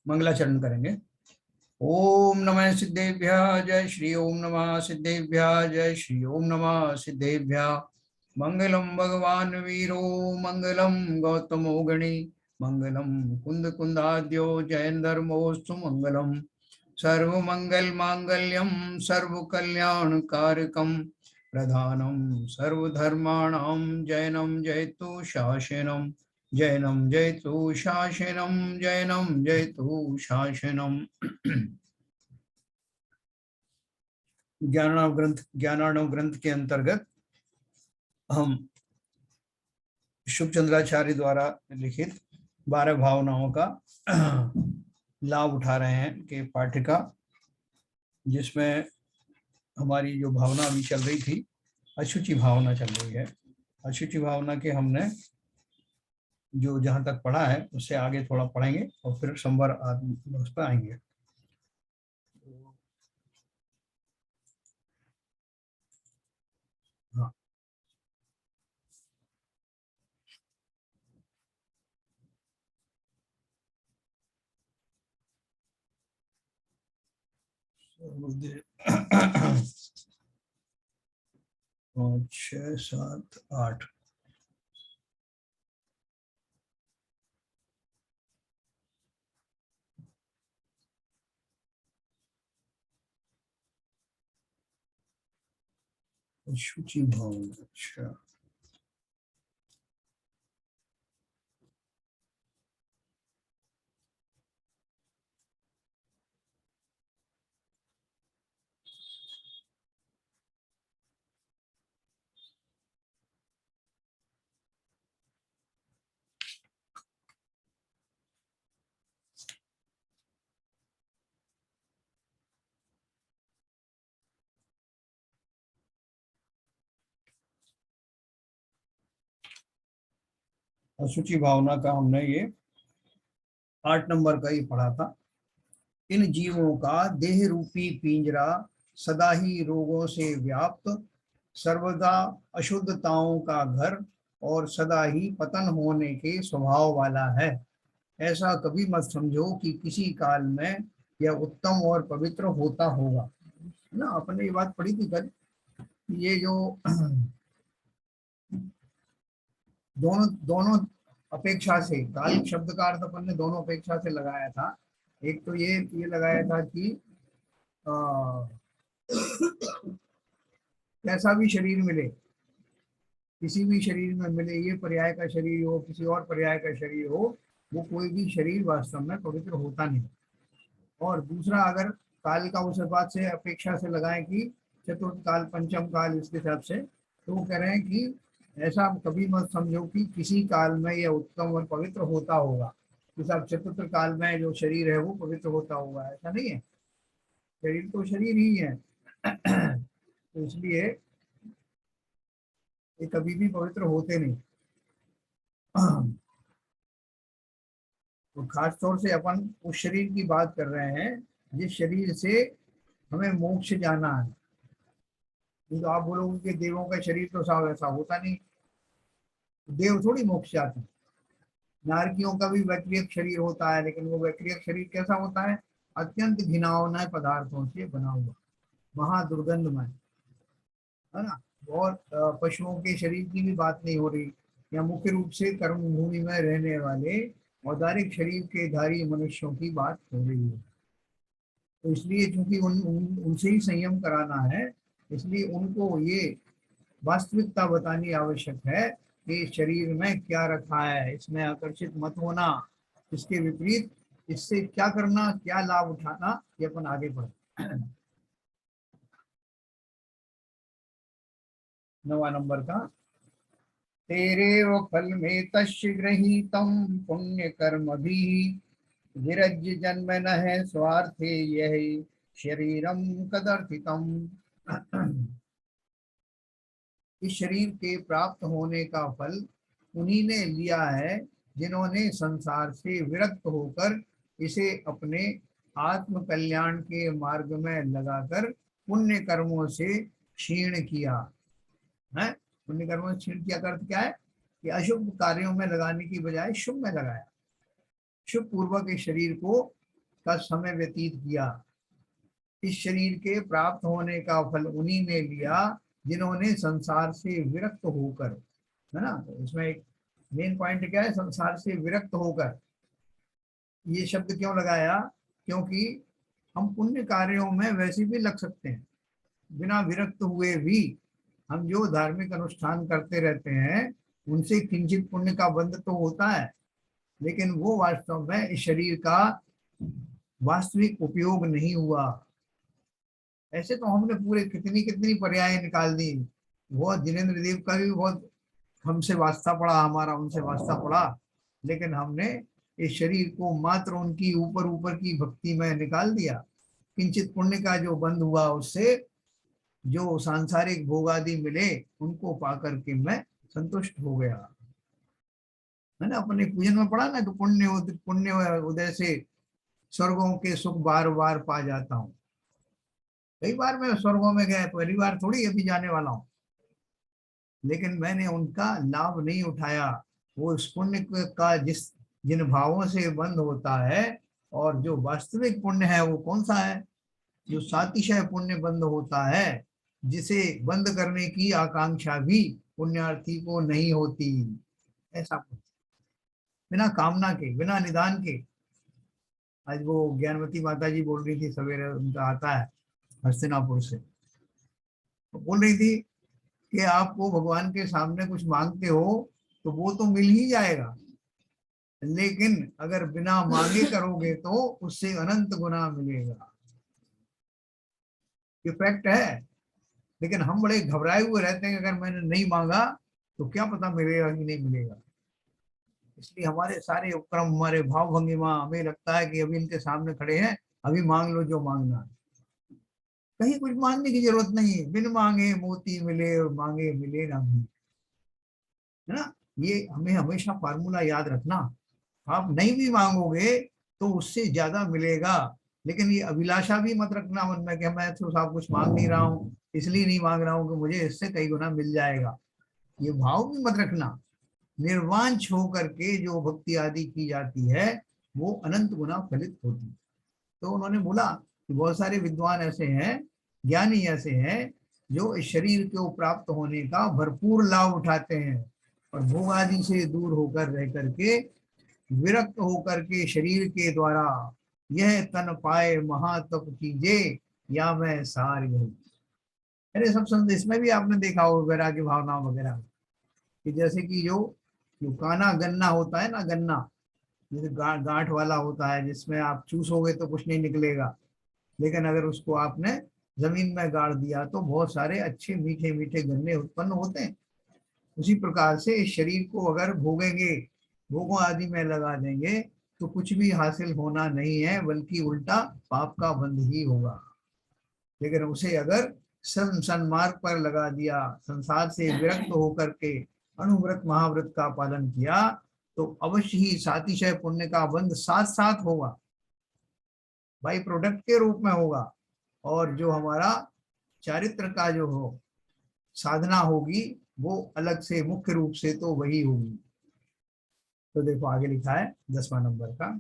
मंगलाचरण करेंगे। ओम नमः सिद्धेभ्यः जय श्री ओम नमः सिद्धेभ्यः जय श्री ओम नमः सिद्धेभ्यः। मंगलम भगवान वीरो मंगलम गौतमो गणी मंगलम कुंद कुंदाद्यो जयंधर्मोस्तु मंगलम सर्व मंगल मांगल्यम सर्व कल्याण कारकम प्रधानम सर्वधर्माणां जैनम जयतु शासनम जैनम जयतु शासनम जैनम जयतु शासनम। ज्ञानार्णव ग्रंथ के अंतर्गत हम शुभ चंद्राचार्य द्वारा लिखित 12 भावनाओं का लाभ उठा रहे हैं कि पाठ्य का, जिसमें हमारी जो भावना अभी चल रही थी अशुचि भावना चल रही है। अशुचि भावना के हमने जो जहाँ तक पढ़ा है उससे आगे थोड़ा पढ़ेंगे और फिर संवर उस पर आएंगे। हाँ, और 6, 7, 8 अशुचि भावना। अच्छा, अशुचि भावना का हमने ये 8 नंबर का ही पढ़ा था। इन जीवों का देह रूपी पिंजरा सदा ही रोगों से व्याप्त, सर्वदा अशुद्धताओं का घर और सदा ही पतन होने के स्वभाव वाला है। ऐसा कभी मत समझो कि किसी काल में यह उत्तम और पवित्र होता होगा। ना, अपने ये बात पढ़ी थी कल। ये जो दोनों दोनों अपेक्षा से, काल शब्द का अर्थ अपन ने दोनों अपेक्षा से लगाया था। एक तो ये लगाया था कि कैसा भी शरीर मिले, किसी भी शरीर में मिले, ये पर्याय का शरीर हो किसी और पर्याय का शरीर हो, वो कोई भी शरीर वास्तव में पवित्र होता नहीं। और दूसरा, अगर काल का उस बात से अपेक्षा से लगाएं कि चतुर्थ काल पंचम काल, इसके हिसाब से, तो वो कह रहे हैं कि ऐसा कभी मत समझो कि किसी काल में यह उत्तम और पवित्र होता होगा। कि सब चतुर्थ काल में जो शरीर है वो पवित्र होता होगा, ऐसा नहीं है। शरीर तो शरीर ही है। तो इसलिए ये कभी भी पवित्र होते नहीं। तो खास तौर से अपन उस शरीर की बात कर रहे हैं जिस शरीर से हमें मोक्ष जाना है। तो आप बोलोगे कि देवों का शरीर तो साफ ऐसा होता नहीं, देव थोड़ी मोक्ष जाते हैं। नारकियों का भी वैक्रियक शरीर होता है, लेकिन वो वैक्रियक शरीर कैसा होता है? अत्यंत घिनौना पदार्थों से बना हुआ, महादुर्गंधमय, है ना। और पशुओं के शरीर की भी बात नहीं हो रही, या मुख्य रूप से कर्म भूमि में रहने वाले औदारिक शरीर के धारी मनुष्यों की बात हो रही है। तो इसलिए चूंकि उनसे ही संयम कराना है, इसलिए उनको ये वास्तविकता बतानी आवश्यक है कि शरीर में क्या रखा है, इसमें आकर्षित मत होना, इसके विपरीत इससे क्या करना, क्या लाभ उठाना, ये अपन आगे बढ़े। 9वां नंबर का, तेरेव फल में तस्य गृहीतम पुण्य कर्म भी विरज्य जन्म न है स्वार्थे यही शरीरम कदर्थितम। इस शरीर के प्राप्त होने का फल उन्हीं ने लिया है जिन्होंने संसार से विरक्त होकर इसे अपने आत्म कल्याण के मार्ग में लगाकर पुण्य कर्मों से क्षीण किया है। पुण्य कर्मों से क्षीण किया का अर्थ क्या है? कि अशुभ कार्यों में लगाने की बजाय शुभ में लगाया, शुभ पूर्वक इस शरीर को का समय व्यतीत किया। इस शरीर के प्राप्त होने का फल उन्हीं ने लिया जिन्होंने संसार से विरक्त होकर, है ना। तो इसमें एक मेन पॉइंट क्या है, संसार से विरक्त होकर। ये शब्द क्यों लगाया, क्योंकि हम पुण्य कार्यों में वैसे भी लग सकते हैं, बिना विरक्त हुए भी हम जो धार्मिक अनुष्ठान करते रहते हैं उनसे किंचित पुण्य का बंध तो होता है, लेकिन वो वास्तव में इस शरीर का वास्तविक उपयोग नहीं हुआ। ऐसे तो हमने पूरे कितनी कितनी पर्याय निकाल दी, बहुत जिनेन्द्र देव का भी बहुत हमसे वास्ता पड़ा, हमारा उनसे वास्ता पड़ा, लेकिन हमने इस शरीर को मात्र उनकी ऊपर ऊपर की भक्ति में निकाल दिया। किंचित पुण्य का जो बंध हुआ उससे जो सांसारिक भोग आदि मिले उनको पा करके मैं संतुष्ट हो गया, है ना। अपने पूजन में पढ़ा ना कि पुण्य उदय से स्वर्गों के सुख बार बार पा जाता हूँ। कई बार मैं स्वर्गों में गया, पहली बार थोड़ी अभी जाने वाला हूँ, लेकिन मैंने उनका लाभ नहीं उठाया। वो इस पुण्य का जिन भावों से बंद होता है, और जो वास्तविक पुण्य है वो कौन सा है, जो सातिशय पुण्य बंद होता है, जिसे बंद करने की आकांक्षा भी पुण्यार्थी को नहीं होती। ऐसा बिना कामना के, बिना निदान के। आज वो ज्ञानवती माता जी बोल रही थी, सवेरे उनका आता है हस्तिनापुर से, तो बोल रही थी कि आपको भगवान के सामने कुछ मांगते हो तो वो तो मिल ही जाएगा, लेकिन अगर बिना मांगे करोगे तो उससे अनंत गुना मिलेगा। ये फैक्ट है। लेकिन हम बड़े घबराए हुए रहते हैं, अगर मैंने नहीं मांगा तो क्या पता मिलेगा कि नहीं मिलेगा। इसलिए हमारे सारे उपक्रम, हमारे भाव भंगिमा, हमें लगता है कि अभी इनके सामने खड़े हैं, अभी मांग लो जो मांगना है। कहीं कुछ मांगने की जरूरत नहीं है। बिन मांगे मोती मिले और मांगे मिले ना भी, है ना। ये हमें हमेशा फार्मूला याद रखना। आप नहीं भी मांगोगे तो उससे ज्यादा मिलेगा, लेकिन ये अभिलाषा भी मत रखना मन में कि मैं तो साहब कुछ मांग नहीं रहा हूँ, इसलिए नहीं मांग रहा हूँ कि मुझे इससे कई गुना मिल जाएगा। ये भाव भी मत रखना। निर्वांछ होकर के जो भक्ति आदि की जाती है वो अनंत गुना फलित होती है। तो उन्होंने बोला कि बहुत सारे विद्वान ऐसे हैं, ज्ञानी ऐसे हैं, जो इस शरीर को प्राप्त होने का भरपूर लाभ उठाते हैं और भोग आदि से दूर होकर रह करके, विरक्त होकर के शरीर के द्वारा यह तन पाए महातप कीजे, या मैं सार यही। अरे सब संदेश में भी आपने देखा हो वैराग्य भावना वगैरह, कि जैसे कि जो काना गन्ना होता है ना, गन्ना जैसे गांठ वाला होता है, जिसमें आप चूसोगे तो कुछ नहीं निकलेगा, लेकिन अगर उसको आपने जमीन में गाड़ दिया तो बहुत सारे अच्छे मीठे मीठे गन्ने उत्पन्न होते हैं। उसी प्रकार से इस शरीर को अगर भोगेंगे, भोगों आदि में लगा देंगे, तो कुछ भी हासिल होना नहीं है, बल्कि उल्टा पाप का बंध ही होगा। लेकिन उसे अगर सन्मार्ग पर लगा दिया, संसार से विरक्त होकर के अनुव्रत महाव्रत का पालन किया, तो अवश्य ही सातिशय पुण्य का बंध साथ साथ होगा, बाई प्रोडक्ट के रूप में होगा। और जो हमारा चारित्र का जो हो साधना होगी वो अलग से, मुख्य रूप से तो वही होगी। तो देखो आगे लिखा है 10वां नंबर का,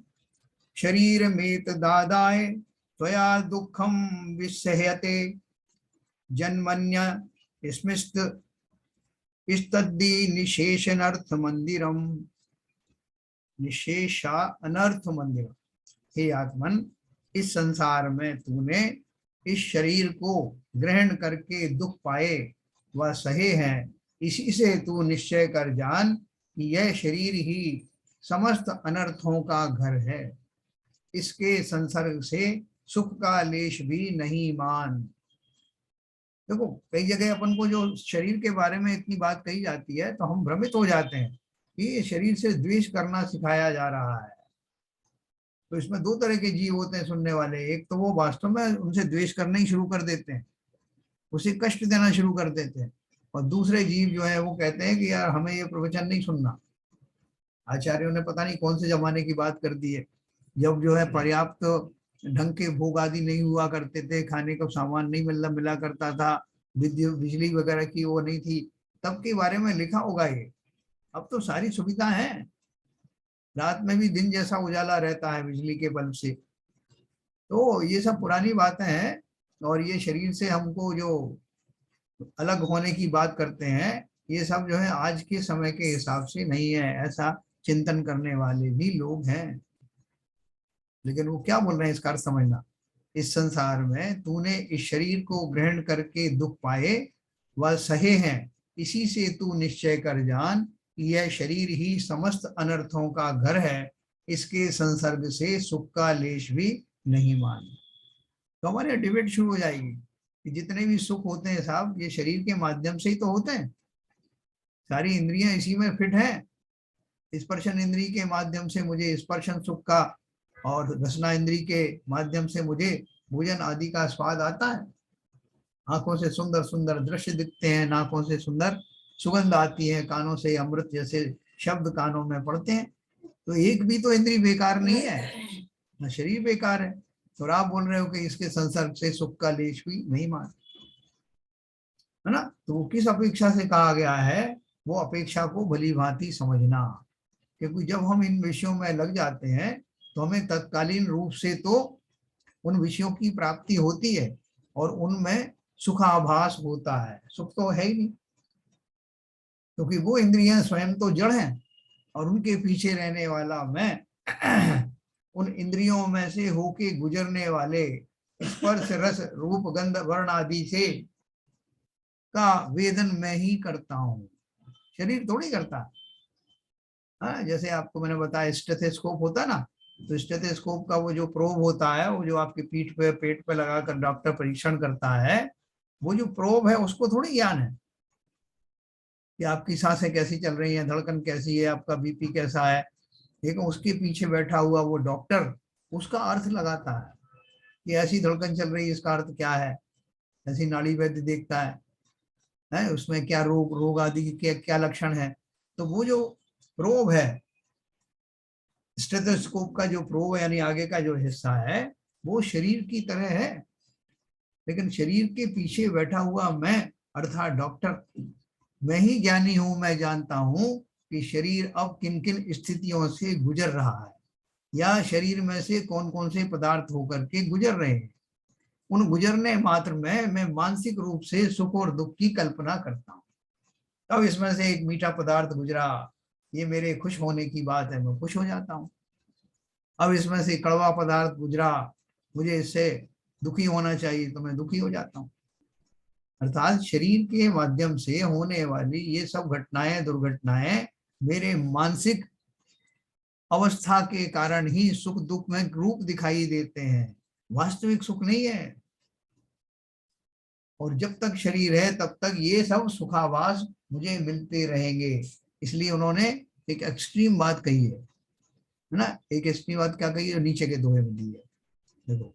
शरीर में दादाय त्वया दुखम विसह्यते जन्मन्य स्मिस्त इस्तद्दि निशेषनर्थ मंदिरम, निशेषा अनर्थ मंदिरम। हे आत्मन, इस संसार में तूने इस शरीर को ग्रहण करके दुख पाए व सहे हैं, इसी से तू निश्चय कर जान कि यह शरीर ही समस्त अनर्थों का घर है। इसके संसर्ग से सुख का लेश भी नहीं मान। देखो कई जगह अपन को जो शरीर के बारे में इतनी बात कही जाती है तो हम भ्रमित हो जाते हैं कि ये शरीर से द्वेष करना सिखाया जा रहा है। तो इसमें दो तरह के जीव होते हैं सुनने वाले, एक तो वो वास्तव में उनसे द्वेष करना ही शुरू कर देते हैं, उसे कष्ट देना शुरू कर देते हैं, और दूसरे जीव जो है वो कहते हैं कि यार हमें ये प्रवचन नहीं सुनना। आचार्यों ने पता नहीं कौन से जमाने की बात कर दी है, जब जो है पर्याप्त ढंग के भोग आदि नहीं हुआ करते थे, खाने का सामान नहीं मिला करता था, विद्युत बिजली वगैरह की वो नहीं थी, तब के बारे में लिखा होगा ये। अब तो सारी सुविधा है, रात में भी दिन जैसा उजाला रहता है बिजली के बल्ब से। तो ये सब पुरानी बातें हैं। और ये शरीर से हमको जो अलग होने की बात करते हैं, ये सब जो है आज के समय के हिसाब से नहीं है, ऐसा चिंतन करने वाले भी लोग हैं। लेकिन वो क्या बोल रहे हैं इसका अर्थ समझना। इस संसार में तूने इस शरीर को ग्रहण करके दुख पाए वह सहे हैं, इसी से तू निश्चय कर जान कि यह शरीर ही समस्त अनर्थों का घर है, इसके संसर्ग से सुख का लेश भी नहीं मान। तो हमारे डिबेट शुरू हो जाएगी कि जितने भी सुख होते हैं साहब ये शरीर के माध्यम से ही तो होते हैं, सारी इंद्रियां इसी में फिट हैं। स्पर्शन इंद्री के माध्यम से मुझे स्पर्शन सुख का, और रसना इंद्री के माध्यम से मुझे भोजन आदि का स्वाद आता है। आंखों से सुंदर सुंदर दृश्य दिखते हैं, नाकों से सुंदर सुगंध आती है, कानों से अमृत जैसे शब्द कानों में पड़ते हैं। तो एक भी तो इंद्री बेकार नहीं है, न शरीर बेकार है। तो आप बोल रहे हो कि इसके संसर्ग से सुख का लेश भी नहीं मान, है ना। तो वो किस अपेक्षा से कहा गया है, वो अपेक्षा को भली भांति समझना। क्योंकि जब हम इन विषयों में लग जाते हैं तो हमें तत्कालीन रूप से तो उन विषयों की प्राप्ति होती है और उनमें सुखाभास होता है, सुख तो है ही नहीं, क्योंकि वो इंद्रियां स्वयं तो जड़ हैं और उनके पीछे रहने वाला मैं उन इंद्रियों में से होके गुजरने वाले स्पर्श रस रूप गंध वर्ण आदि से का वेदन मैं ही करता हूँ, शरीर थोड़ी करता। हाँ, जैसे आपको मैंने बताया स्टेथोस्कोप होता ना, तो स्टेथोस्कोप का वो जो प्रोब होता है, वो जो आपके पीठ पे पेट पे लगाकर डॉक्टर परीक्षण करता है, वो जो प्रोब है उसको थोड़ी ज्ञान है कि आपकी सांसें कैसी चल रही हैं, धड़कन कैसी है, आपका बीपी कैसा है। लेकिन उसके पीछे बैठा हुआ वो डॉक्टर उसका अर्थ लगाता है कि ऐसी धड़कन चल रही है, इसका अर्थ क्या है, ऐसी नाड़ी वैद्य देखता है उसमें क्या रोग आदि के क्या लक्षण है। तो वो जो प्रोब है, स्टेथोस्कोप का जो प्रोब यानी आगे का जो हिस्सा है, वो शरीर की तरह है। लेकिन शरीर के पीछे बैठा हुआ मैं अर्थात डॉक्टर, मैं ही ज्ञानी हूं, मैं जानता हूं कि शरीर अब किन किन स्थितियों से गुजर रहा है या शरीर में से कौन कौन से पदार्थ होकर के गुजर रहे हैं। उन गुजरने मात्र में मैं मानसिक रूप से सुख और दुख की कल्पना करता हूँ। अब इसमें से एक मीठा पदार्थ गुजरा, ये मेरे खुश होने की बात है, मैं खुश हो जाता हूँ। अब इसमें से कड़वा पदार्थ गुजरा, मुझे इससे दुखी होना चाहिए, तो मैं दुखी हो जाता हूँ। अर्थात शरीर के माध्यम से होने वाली ये सब घटनाएं दुर्घटनाएं मेरे मानसिक अवस्था के कारण ही सुख दुख में रूप दिखाई देते हैं, वास्तविक सुख नहीं है। और जब तक शरीर है तब तक ये सब सुखाभास मुझे मिलते रहेंगे। इसलिए उन्होंने एक एक्सट्रीम बात कही है ना। एक एक्सट्रीम बात क्या कही है, नीचे के दोहे में दी है, देखो।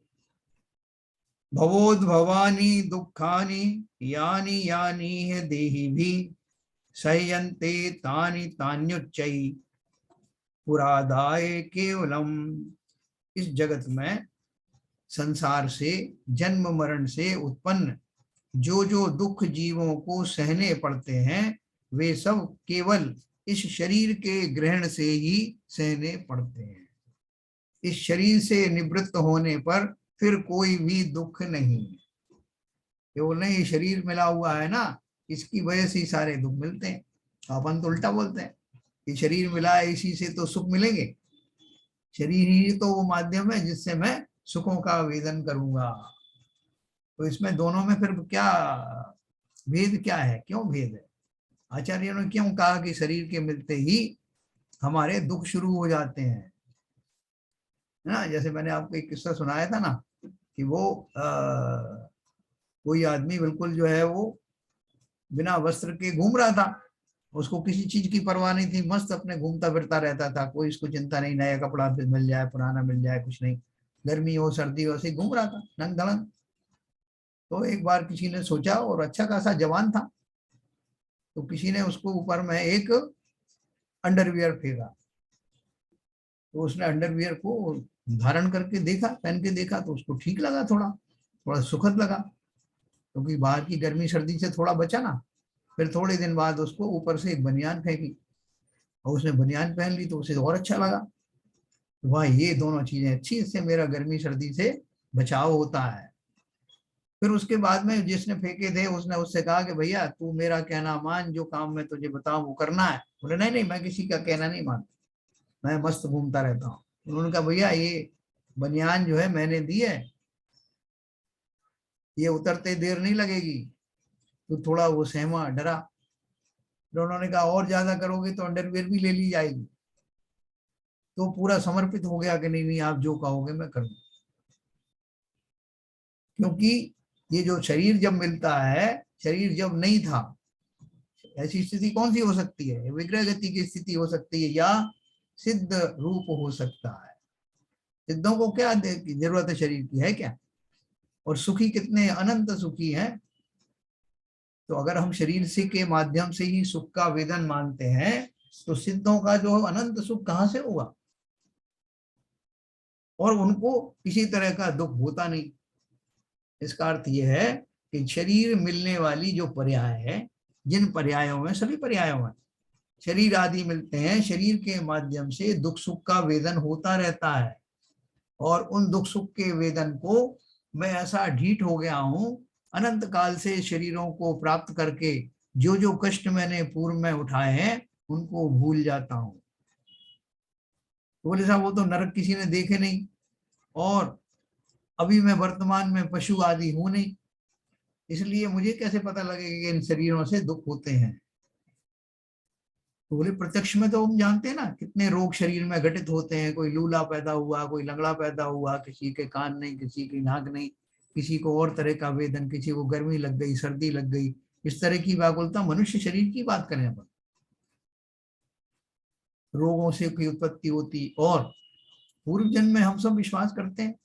भवोद्भवानि दुखानि यानि यानि है देहि भी सह्यन्ते तानि तान्युच्चै पुरादाय केवलम। इस जगत में संसार से जन्म मरण से उत्पन्न जो जो दुख जीवों को सहने पड़ते हैं वे सब केवल इस शरीर के ग्रहण से ही सहने पड़ते हैं। इस शरीर से निवृत्त होने पर फिर कोई भी दुख नहीं। केवल नहीं, शरीर मिला हुआ है ना, इसकी वजह से ही सारे दुख मिलते हैं। अपन तो उल्टा बोलते हैं कि शरीर मिला है इसी से तो सुख मिलेंगे। शरीर ही तो वो माध्यम है जिससे मैं सुखों का वेदन करूंगा। तो इसमें दोनों में फिर क्या भेद, क्या है, क्यों भेद है? आचार्यों ने क्यों कहा कि शरीर के मिलते ही हमारे दुख शुरू हो जाते हैं, है ना। जैसे मैंने आपको एक किस्सा सुनाया था ना कि वो कोई आदमी बिल्कुल जो है वो बिना वस्त्र के घूम रहा था, उसको किसी चीज की परवाह नहीं थी, मस्त अपने घूमता फिरता रहता था, कोई इसको चिंता नहीं, नया कपड़ा मिल जाए पुराना मिल जाए कुछ नहीं, गर्मी हो सर्दी हो ऐसे घूम रहा था नंग धड़ंग। तो एक बार किसी ने सोचा, और अच्छा खासा जवान था, तो किसी ने उसको ऊपर में एक अंडरवियर फेंका। तो उसने अंडरवियर को धारण करके देखा, पहन के देखा, तो उसको ठीक लगा, थोड़ा थोड़ा सुखद लगा, क्योंकि बाहर की गर्मी सर्दी से थोड़ा बचा ना। फिर थोड़े दिन बाद उसको ऊपर से एक बनियान फेंकी, और उसने बनियान पहन ली तो उसे और अच्छा लगा। वह ये दोनों चीजें अच्छी, इससे मेरा गर्मी सर्दी से बचाव होता है। फिर उसके बाद में जिसने फेंके थे उसने उससे कहा कि भैया तू मेरा कहना मान, जो काम मैं तुझे बताऊं वो करना है। बोले नहीं नहीं, मैं किसी का कहना नहीं मानता, मैं मस्त घूमता रहता हूँ। उन्होंने कहा भैया ये बनियान जो है मैंने दी है, ये उतरते देर नहीं लगेगी। तो थोड़ा वो सहमा, डरा। तो उन्होंने कहा और ज्यादा करोगे तो अंडरवियर भी ले ली जाएगी। तो पूरा समर्पित हो गया कि नहीं नहीं आप जो कहोगे मैं करूंगा। क्योंकि ये जो शरीर जब मिलता है, शरीर जब नहीं था, ऐसी स्थिति कौन सी हो सकती है? विग्रह गति की स्थिति हो सकती है या सिद्ध रूप हो सकता है। सिद्धों को क्या जरूरत है शरीर की, है क्या? और सुखी कितने अनंत सुखी हैं। तो अगर हम शरीर से के माध्यम से ही सुख का वेदन मानते हैं तो सिद्धों का जो अनंत सुख कहां से होगा? और उनको किसी तरह का दुख होता नहीं। इसका अर्थ यह है कि शरीर मिलने वाली जो पर्याय है, जिन पर्यायों में, सभी पर्यायों में शरीर आदि मिलते हैं, शरीर के माध्यम से दुख सुख का वेदन होता रहता है। और उन दुख सुख के वेदन को मैं ऐसा ढीठ हो गया हूं अनंत काल से शरीरों को प्राप्त करके, जो जो कष्ट मैंने पूर्व में उठाए हैं उनको भूल जाता हूं। तो बोले साहब वो तो नरक किसी ने देखे नहीं, और अभी मैं वर्तमान में पशु आदि हूं नहीं, इसलिए मुझे कैसे पता लगेगा कि इन शरीरों से दुख होते हैं। तो बोले प्रत्यक्ष में तो हम जानते हैं ना कितने रोग शरीर में घटित होते हैं। कोई लूला पैदा हुआ, कोई लंगड़ा पैदा हुआ, किसी के कान नहीं, किसी की नाक नहीं, किसी को और तरह का वेदन, किसी को गर्मी लग गई, सर्दी लग गई, इस तरह की व्याकुलता मनुष्य शरीर की बात करें अपन, रोगों से की उत्पत्ति होती। और पूर्व जन्म में हम सब विश्वास करते हैं,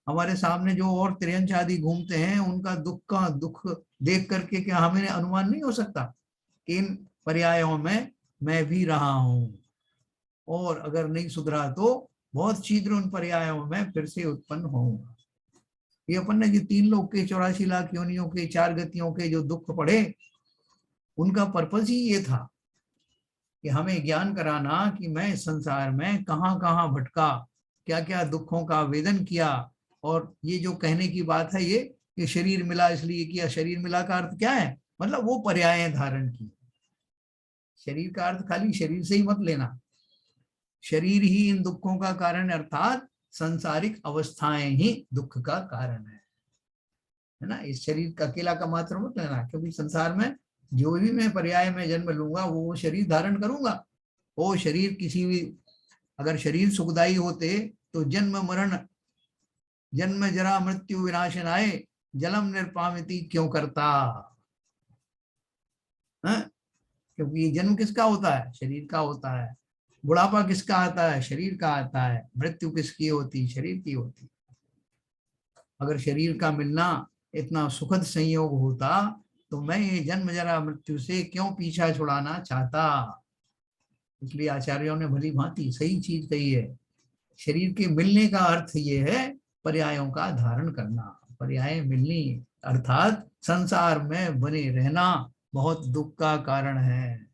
हमारे सामने जो और त्रियंच आदि घूमते हैं उनका दुख देख करके क्या हमें अनुमान नहीं हो सकता कि इन पर्यायों में मैं भी रहा हूं, और अगर नहीं सुधरा तो बहुत शीघ्र उन पर्यायों में फिर से उत्पन्न होऊंगा। ये अपन ने जो 3 लोक के 84 लाख योनियों के 4 गतियों के जो दुख पड़े, उनका पर्पज ही ये था कि हमें ज्ञान कराना कि मैं इस संसार में कहाँ कहाँ भटका, क्या क्या दुखों का वेदन किया। और ये जो कहने की बात है ये कि शरीर मिला इसलिए किया, शरीर मिला का अर्थ क्या है? मतलब वो पर्याय धारण की। शरीर का अर्थ खाली शरीर से ही मत लेना, शरीर ही इन दुखों का कारण, अर्थात सांसारिक अवस्थाएं ही दुख का कारण है ना। इस शरीर का अकेला का मात्र मत लेना, क्योंकि संसार में जो भी मैं पर्याय में जन्म लूंगा वो शरीर धारण करूंगा। वो शरीर किसी भी, अगर शरीर सुखदायी होते तो जन्म मरण, जन्म जरा मृत्यु विनाशनाय जलम निर्पामिति क्यों करता है? क्योंकि ये जन्म किसका होता है? शरीर का होता है। बुढ़ापा किसका आता है? शरीर का आता है। मृत्यु किसकी होती? शरीर की होती। अगर शरीर का मिलना इतना सुखद संयोग होता तो मैं ये जन्म जरा मृत्यु से क्यों पीछा छुड़ाना चाहता। इसलिए आचार्यों ने भली भांति सही चीज कही है। शरीर के मिलने का अर्थ ये है पर्यायों का धारण करना। पर्याय मिलनी अर्थात संसार में बने रहना बहुत दुख का कारण है।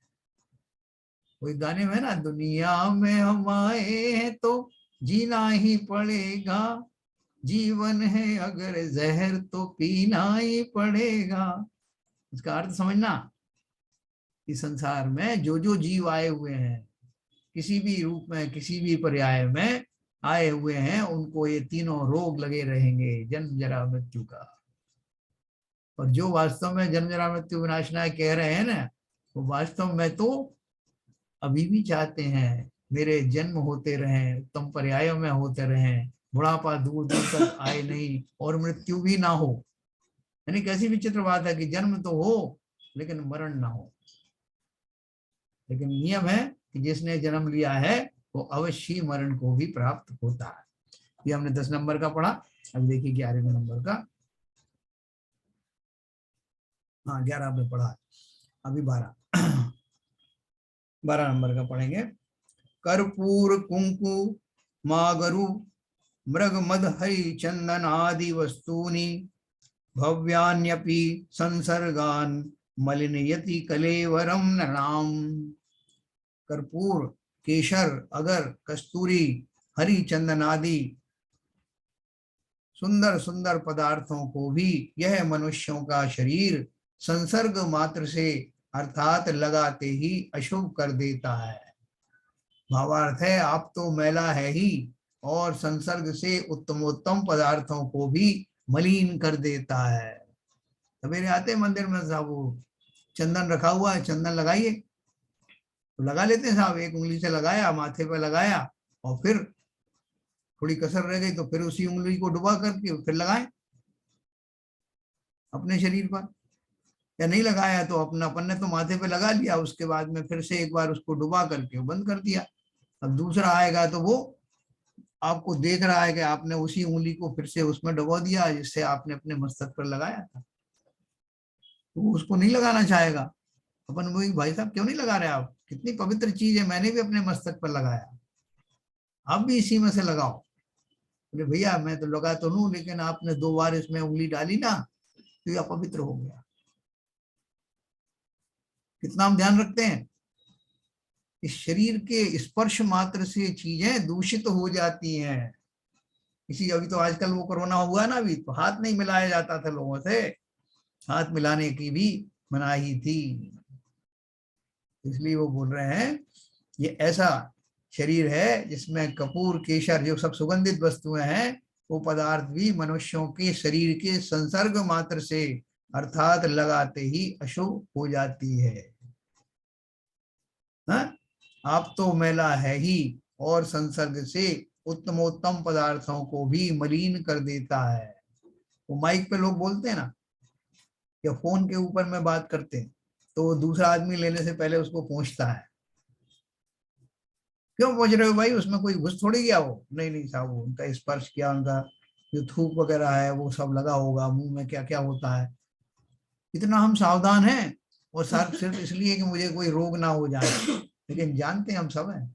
कोई गाने में ना, दुनिया में हम आए हैं तो जीना ही पड़ेगा, जीवन है अगर जहर तो पीना ही पड़ेगा। इसका अर्थ समझना कि संसार में जो जो जीव आए हुए हैं, किसी भी रूप में, किसी भी पर्याय में आए हुए हैं, उनको ये तीनों रोग लगे रहेंगे, जन्म जरा मृत्यु का। और जो वास्तव में जन्म जरा मृत्यु विनाशनाय कह रहे हैं ना, वो वास्तव में तो अभी भी चाहते हैं मेरे जन्म होते रहें, उत्तम पर्यायों में होते रहें, बुढ़ापा दूर दूर तक आए नहीं और मृत्यु भी ना हो। यानी कैसी विचित्र बात है कि जन्म तो हो लेकिन मरण ना हो। लेकिन नियम है कि जिसने जन्म लिया है वो अवश्य मरण को भी प्राप्त होता है। ये हमने 10 नंबर का पढ़ा। अब देखिए 11वें नंबर का। हाँ 11 में पढ़ा, अभी 12 नंबर का पढ़ेंगे। कर्पूर कुंकु मागरु मृग मद हरि चंदन आदि वस्तूनि भव्यान्यपि संसर्गान मलिनयति कलेवरम नृणाम। कर्पूर, केशर, अगर, कस्तूरी, हरि चंदन आदि सुंदर सुंदर पदार्थों को भी यह मनुष्यों का शरीर संसर्ग मात्र से अर्थात लगाते ही अशुभ कर देता है। भावार्थ है, आप तो मैला है ही और संसर्ग से उत्तमोत्तम पदार्थों को भी मलिन कर देता है। सवेरे आते मंदिर में साहब, वो चंदन रखा हुआ है, चंदन लगाइए, तो लगा लेते हैं साहब, एक उंगली से लगाया, माथे पे लगाया, और फिर थोड़ी कसर रह गई तो फिर उसी उंगली को डुबा करके फिर लगाएं अपने शरीर पर। या नहीं लगाया तो अपना, अपन ने तो माथे पे लगा लिया, उसके बाद में फिर से एक बार उसको डुबा करके बंद कर दिया। अब दूसरा आएगा तो वो आपको देख रहा है कि आपने उसी उंगली को फिर से उसमें डुबो दिया जिससे आपने अपने मस्तक पर लगाया था, तो उसको नहीं लगाना चाहेगा। अपन वही, भाई साहब क्यों नहीं लगा रहे आप, कितनी पवित्र चीज है, मैंने भी अपने मस्तक पर लगाया, आप भी इसी में से लगाओ। बोले भैया मैं तो लगा तो लूं, लेकिन आपने 2 बार इसमें उंगली डाली ना तो ये अपवित्र हो गया। कितना हम ध्यान रखते हैं, इस शरीर के स्पर्श मात्र से चीजें दूषित हो जाती हैं। इसी, अभी तो आजकल वो कोरोना हुआ ना, अभी तो हाथ नहीं मिलाया जाता था लोगों से, हाथ मिलाने की भी मनाही थी। इसलिए वो बोल रहे हैं ये ऐसा शरीर है जिसमें कपूर, केशर, जो सब सुगंधित वस्तुएं हैं, वो पदार्थ भी मनुष्यों के शरीर के संसर्ग मात्र से अर्थात लगाते ही अशुभ हो जाती है। हाँ? आप तो मैला है ही और संसर्ग से उत्तमोत्तम पदार्थों को भी मलिन कर देता है। वो माइक पे लोग बोलते हैं ना, या फोन के ऊपर में बात करते हैं, तो दूसरा आदमी लेने से पहले उसको पूछता है, क्यों पूछ रहे हो भाई, उसमें कोई घुस थोड़ी गया वो, नहीं नहीं साहब वो उनका स्पर्श किया, उनका जो थूक वगैरह है वो सब लगा होगा, मुंह में क्या क्या होता है। इतना हम सावधान हैं, और सिर्फ इसलिए कि मुझे कोई रोग ना हो जाए, लेकिन जानते हैं हम सब हैं।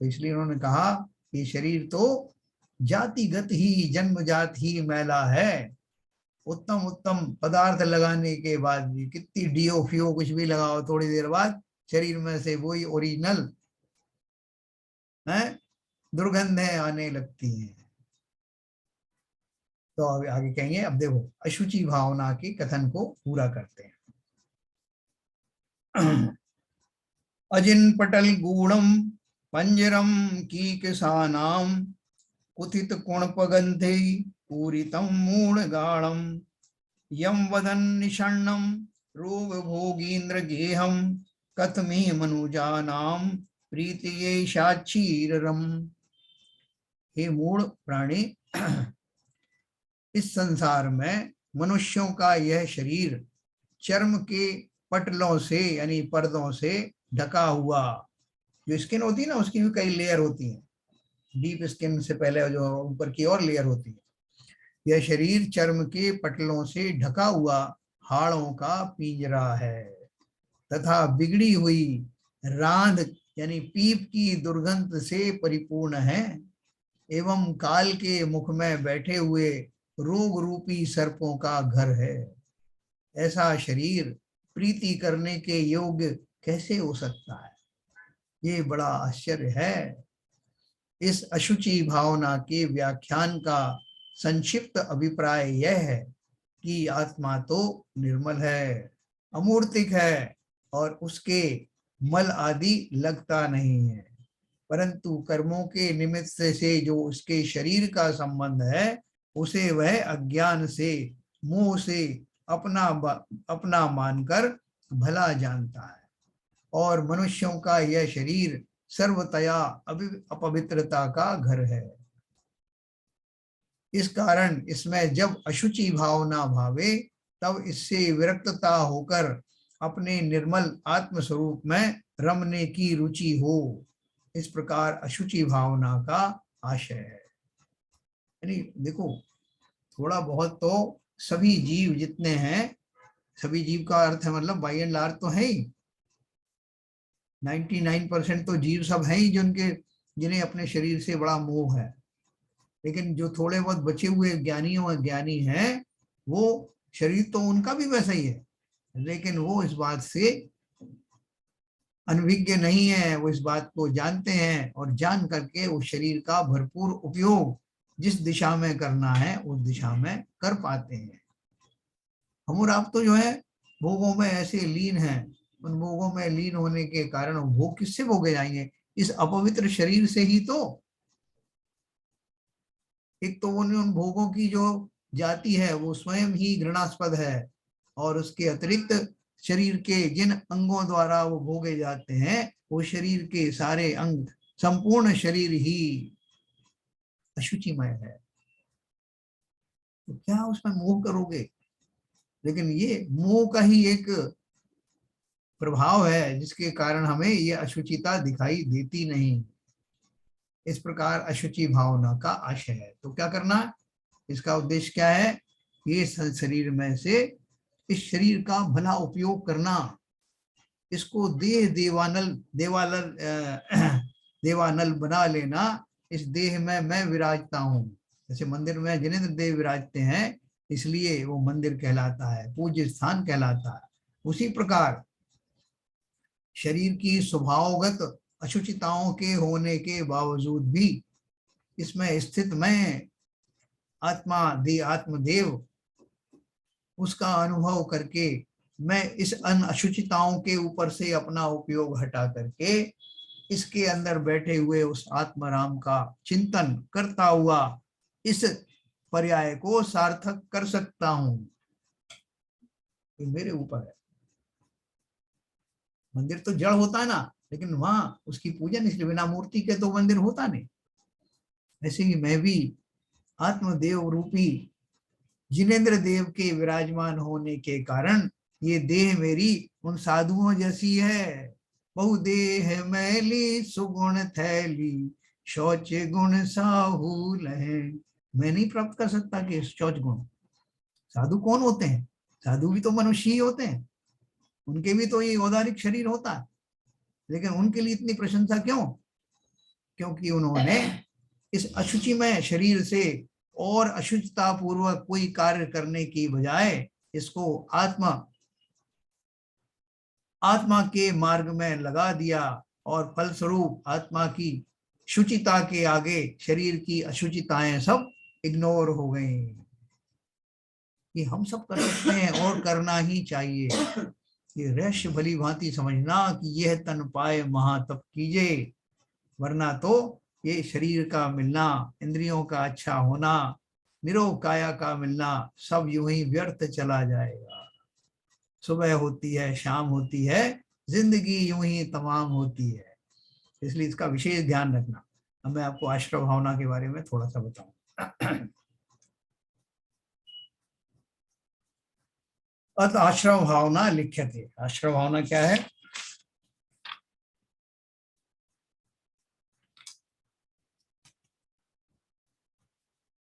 तो इसलिए उन्होंने कहा कि शरीर तो जातिगत ही, जन्मजात ही मैला है। उत्तम उत्तम पदार्थ लगाने के बाद भी, कितनी डीओ फियो कुछ भी लगाओ, थोड़ी देर बाद शरीर में से वही ओरिजिनल है दुर्गंधें आने लगती हैं। तो अब आगे कहेंगे, अब देखो अशुचि भावना के कथन को पूरा करते हैं। अजिन पटल गूढ़म पंजरम की किसानाम कुथित कुणपगंधे पूरितम मूढ़ गाढ़म यम वदन निषण्णम रोग भोगीन्द्र गेहम कथमे मनुजानाम प्रीतिये साक्षीरम। हे मूढ़ प्राणी, इस संसार में मनुष्यों का यह शरीर चर्म के पटलों से यानी पर्दों से ढका हुआ, जो स्किन होती है ना उसकी भी कई लेयर होती है, डीप स्किन से पहले जो ऊपर की और लेयर होती है, यह शरीर चर्म के पटलों से ढका हुआ हाड़ों का पिंजरा है तथा बिगड़ी हुई रांध यानी पीप की दुर्गंध से परिपूर्ण है एवं काल के मुख में बैठे हुए रोग रूपी सर्पों का घर है। ऐसा शरीर प्रीति करने के योग्य कैसे हो सकता है, ये बड़ा आश्चर्य है। इस अशुचि भावना के व्याख्यान का संक्षिप्त अभिप्राय यह है कि आत्मा तो निर्मल है, अमूर्तिक है और उसके मल आदि लगता नहीं है, परंतु कर्मों के निमित्त से जो उसके शरीर का संबंध है उसे वह अज्ञान से, मोह से अपना मानकर भला जानता है, और मनुष्यों का यह शरीर सर्वतया अपवित्रता का घर है। इस कारण इसमें जब अशुचि भावना भावे तब इससे विरक्तता होकर अपने निर्मल आत्म स्वरूप में रमने की रुचि हो। इस प्रकार अशुचि भावना का आशय है। यानी देखो, थोड़ा बहुत तो सभी जीव जितने हैं, सभी जीव का अर्थ है मतलब बाई एंड लार्ज तो है ही, 99% तो जीव सब हैं ही जिन्हें अपने शरीर से बड़ा मोह है, लेकिन जो थोड़े बहुत बचे हुए ज्ञानी हैं, वो शरीर तो उनका भी वैसा ही है, लेकिन वो इस बात से अनभिज्ञ नहीं है, वो इस बात को जानते हैं और जान करके उस शरीर का भरपूर उपयोग जिस दिशा में करना है उस दिशा में कर पाते हैं। हम और आप तो जो है भोगों में ऐसे लीन हैं, उन भोगों में लीन होने के कारण भोग किससे भोगे जाएंगे? इस अपवित्र शरीर से ही तो। एक तो उन भोगों की जो जाति है वो स्वयं ही घृणास्पद है, और उसके अतिरिक्त शरीर के जिन अंगों द्वारा वो भोगे जाते हैं वो शरीर के सारे अंग, संपूर्ण शरीर ही अशुचिमय है। तो क्या उसमें मोह करोगे? लेकिन ये मोह का ही एक प्रभाव है जिसके कारण हमें ये अशुचिता दिखाई देती नहीं। इस प्रकार अशुचि भावना का आशय है। तो क्या करना, इसका उद्देश्य क्या है? ये शरीर में से इस शरीर का भला उपयोग करना, इसको देह देवानल देवानल बना लेना। इस देह में मैं विराजता हूँ, जैसे मंदिर में जिनेंद्र देव विराजते हैं इसलिए वो मंदिर कहलाता है, पूज्य स्थान कहलाता है। उसी प्रकार शरीर की स्वभावगत अशुचिताओं के होने के बावजूद भी इसमें स्थित मैं आत्मदेव उसका अनुभव करके मैं इस अन अशुचिताओं के ऊपर से अपना उपयोग हटा करके इसके अंदर बैठे हुए उस आत्माराम का चिंतन करता हुआ इस पर्याय को सार्थक कर सकता हूं। ये मेरे ऊपर है। मंदिर तो जड़ होता है ना, लेकिन वहां उसकी पूजन इसलिए बिना मूर्ति के तो मंदिर होता नहीं। ऐसे ही मैं भी आत्मदेव रूपी जिनेंद्र देव के विराजमान होने के कारण ये देह मेरी उन साधुओं जैसी है। बहुदेह मैली सुगुण थैली, शौच गुण साहूल है। मैं नहीं प्राप्त कर सकता कि शौच गुण। साधु कौन होते हैं? साधु भी तो मनुष्य ही होते हैं, उनके भी तो ये औदारिक शरीर होता है, लेकिन उनके लिए इतनी प्रशंसा क्यों? क्योंकि उन्होंने इस अशुचिमय शरीर से और अशुचिता पूर्वक कोई कार्य करने की बजाय इसको आत्मा के मार्ग में लगा दिया, और फलस्वरूप आत्मा की शुचिता के आगे शरीर की अशुचिताएं सब इग्नोर हो गई। ये हम सब कर सकते हैं और करना ही चाहिए। ये रहस्य भली भांति समझना कि यह तन पाए महातप कीजिए, वरना तो ये शरीर का मिलना, इंद्रियों का अच्छा होना, निरोग काया का मिलना सब यूं ही व्यर्थ चला जाएगा। सुबह होती है, शाम होती है, जिंदगी यूं ही तमाम होती है। इसलिए इसका विशेष ध्यान रखना। अब मैं आपको आश्रव भावना के बारे में थोड़ा सा बताऊं। अत आश्रव भावना लिख्यते। आश्रव भावना क्या है?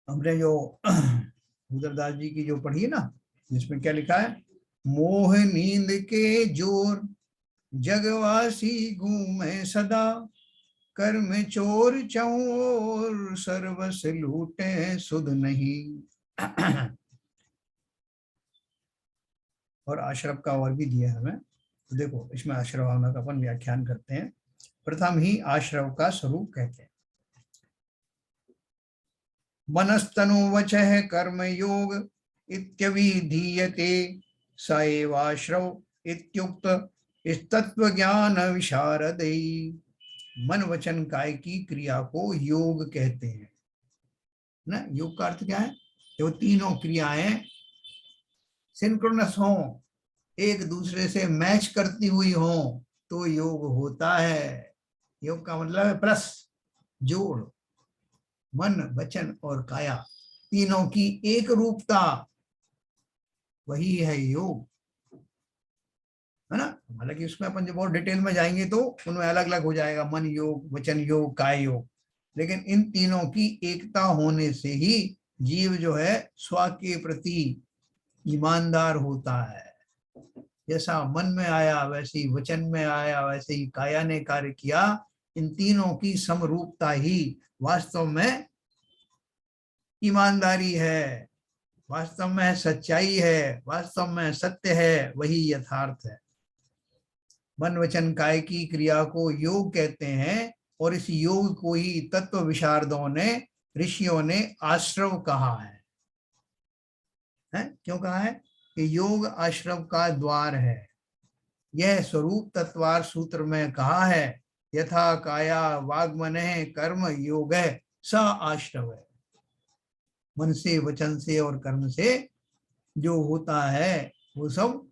हमने जो उदरदास जी की जो पढ़ी है ना, जिसमें क्या लिखा है? मोह नींद के जोर जगवासी घूमे सदा, कर्म चोर चौर सर्वस लूटे सुध नहीं। और आश्रव का और भी दिया है हमें। तो देखो इसमें आश्रव भावना का अपन व्याख्यान करते हैं। प्रथम ही आश्रव का स्वरूप कहते हैं। मनस्तनु वचः कर्म योग इत्यभिधीयते, स एवाश्रव इत्युक्त तत्व ज्ञान विशारदै। मन वचन काय की क्रिया को योग कहते हैं ना। योग का अर्थ क्या है? जो तीनों क्रियाएं सिंक्रोनस हो, एक दूसरे से मैच करती हुई हो, तो योग होता है। योग का मतलब है प्लस, जोड़। मन वचन और काया तीनों की एक रूपता, वही है योग, है ना। हालांकि उसमें अपन जब और डिटेल में जाएंगे तो उनमें अलग अलग हो जाएगा, मन योग, वचन योग, काय योग। लेकिन इन तीनों की एकता होने से ही जीव जो है स्व के प्रति ईमानदार होता है। जैसा मन में आया वैसे ही वचन में आया, वैसे ही काया ने कार्य किया। इन तीनों की समरूपता ही वास्तव में ईमानदारी है, वास्तव में सच्चाई है, वास्तव में सत्य है, वही यथार्थ है। मन वचन काय की क्रिया को योग कहते हैं, और इस योग को ही तत्व विशारदों ने, ऋषियों ने आश्रव कहा है? क्यों कहा है कि योग आश्रव का द्वार है। यह स्वरूप तत्वार सूत्र में कहा है, यथा काया वाग्मने कर्म योग है स आश्रव है। मन से, वचन से और कर्म से जो होता है वो सब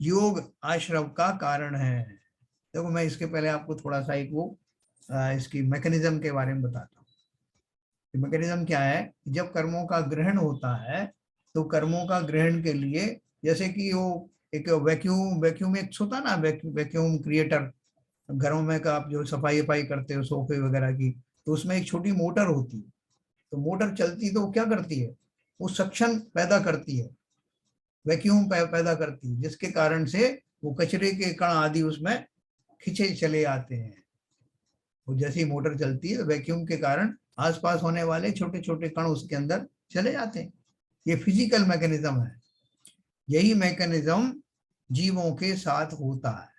योग आश्रव का कारण है। देखो मैं इसके पहले आपको थोड़ा सा एक वो इसकी मैकेनिज्म के बारे में बताता हूँ। मैकेनिज्म क्या है, जब कर्मों का ग्रहण होता है तो कर्मों का ग्रहण के लिए, जैसे कि वो एक वैक्यूम एक होता ना, वैक्यूम क्रिएटर, घरों में का आप जो सफाई वफाई करते हो सोफे वगैरह की, तो उसमें एक छोटी मोटर होती है। तो मोटर चलती तो वो क्या करती है, वो सक्शन पैदा करती है, वैक्यूम पैदा करती है, जिसके कारण से वो कचरे के कण आदि उसमें खिंचे चले आते हैं। वो जैसी मोटर चलती है वैक्यूम के कारण आसपास होने वाले छोटे छोटे कण उसके अंदर चले जाते हैं। ये फिजिकल मैकेनिज्म है। यही मैकेनिज्म जीवों के साथ होता है।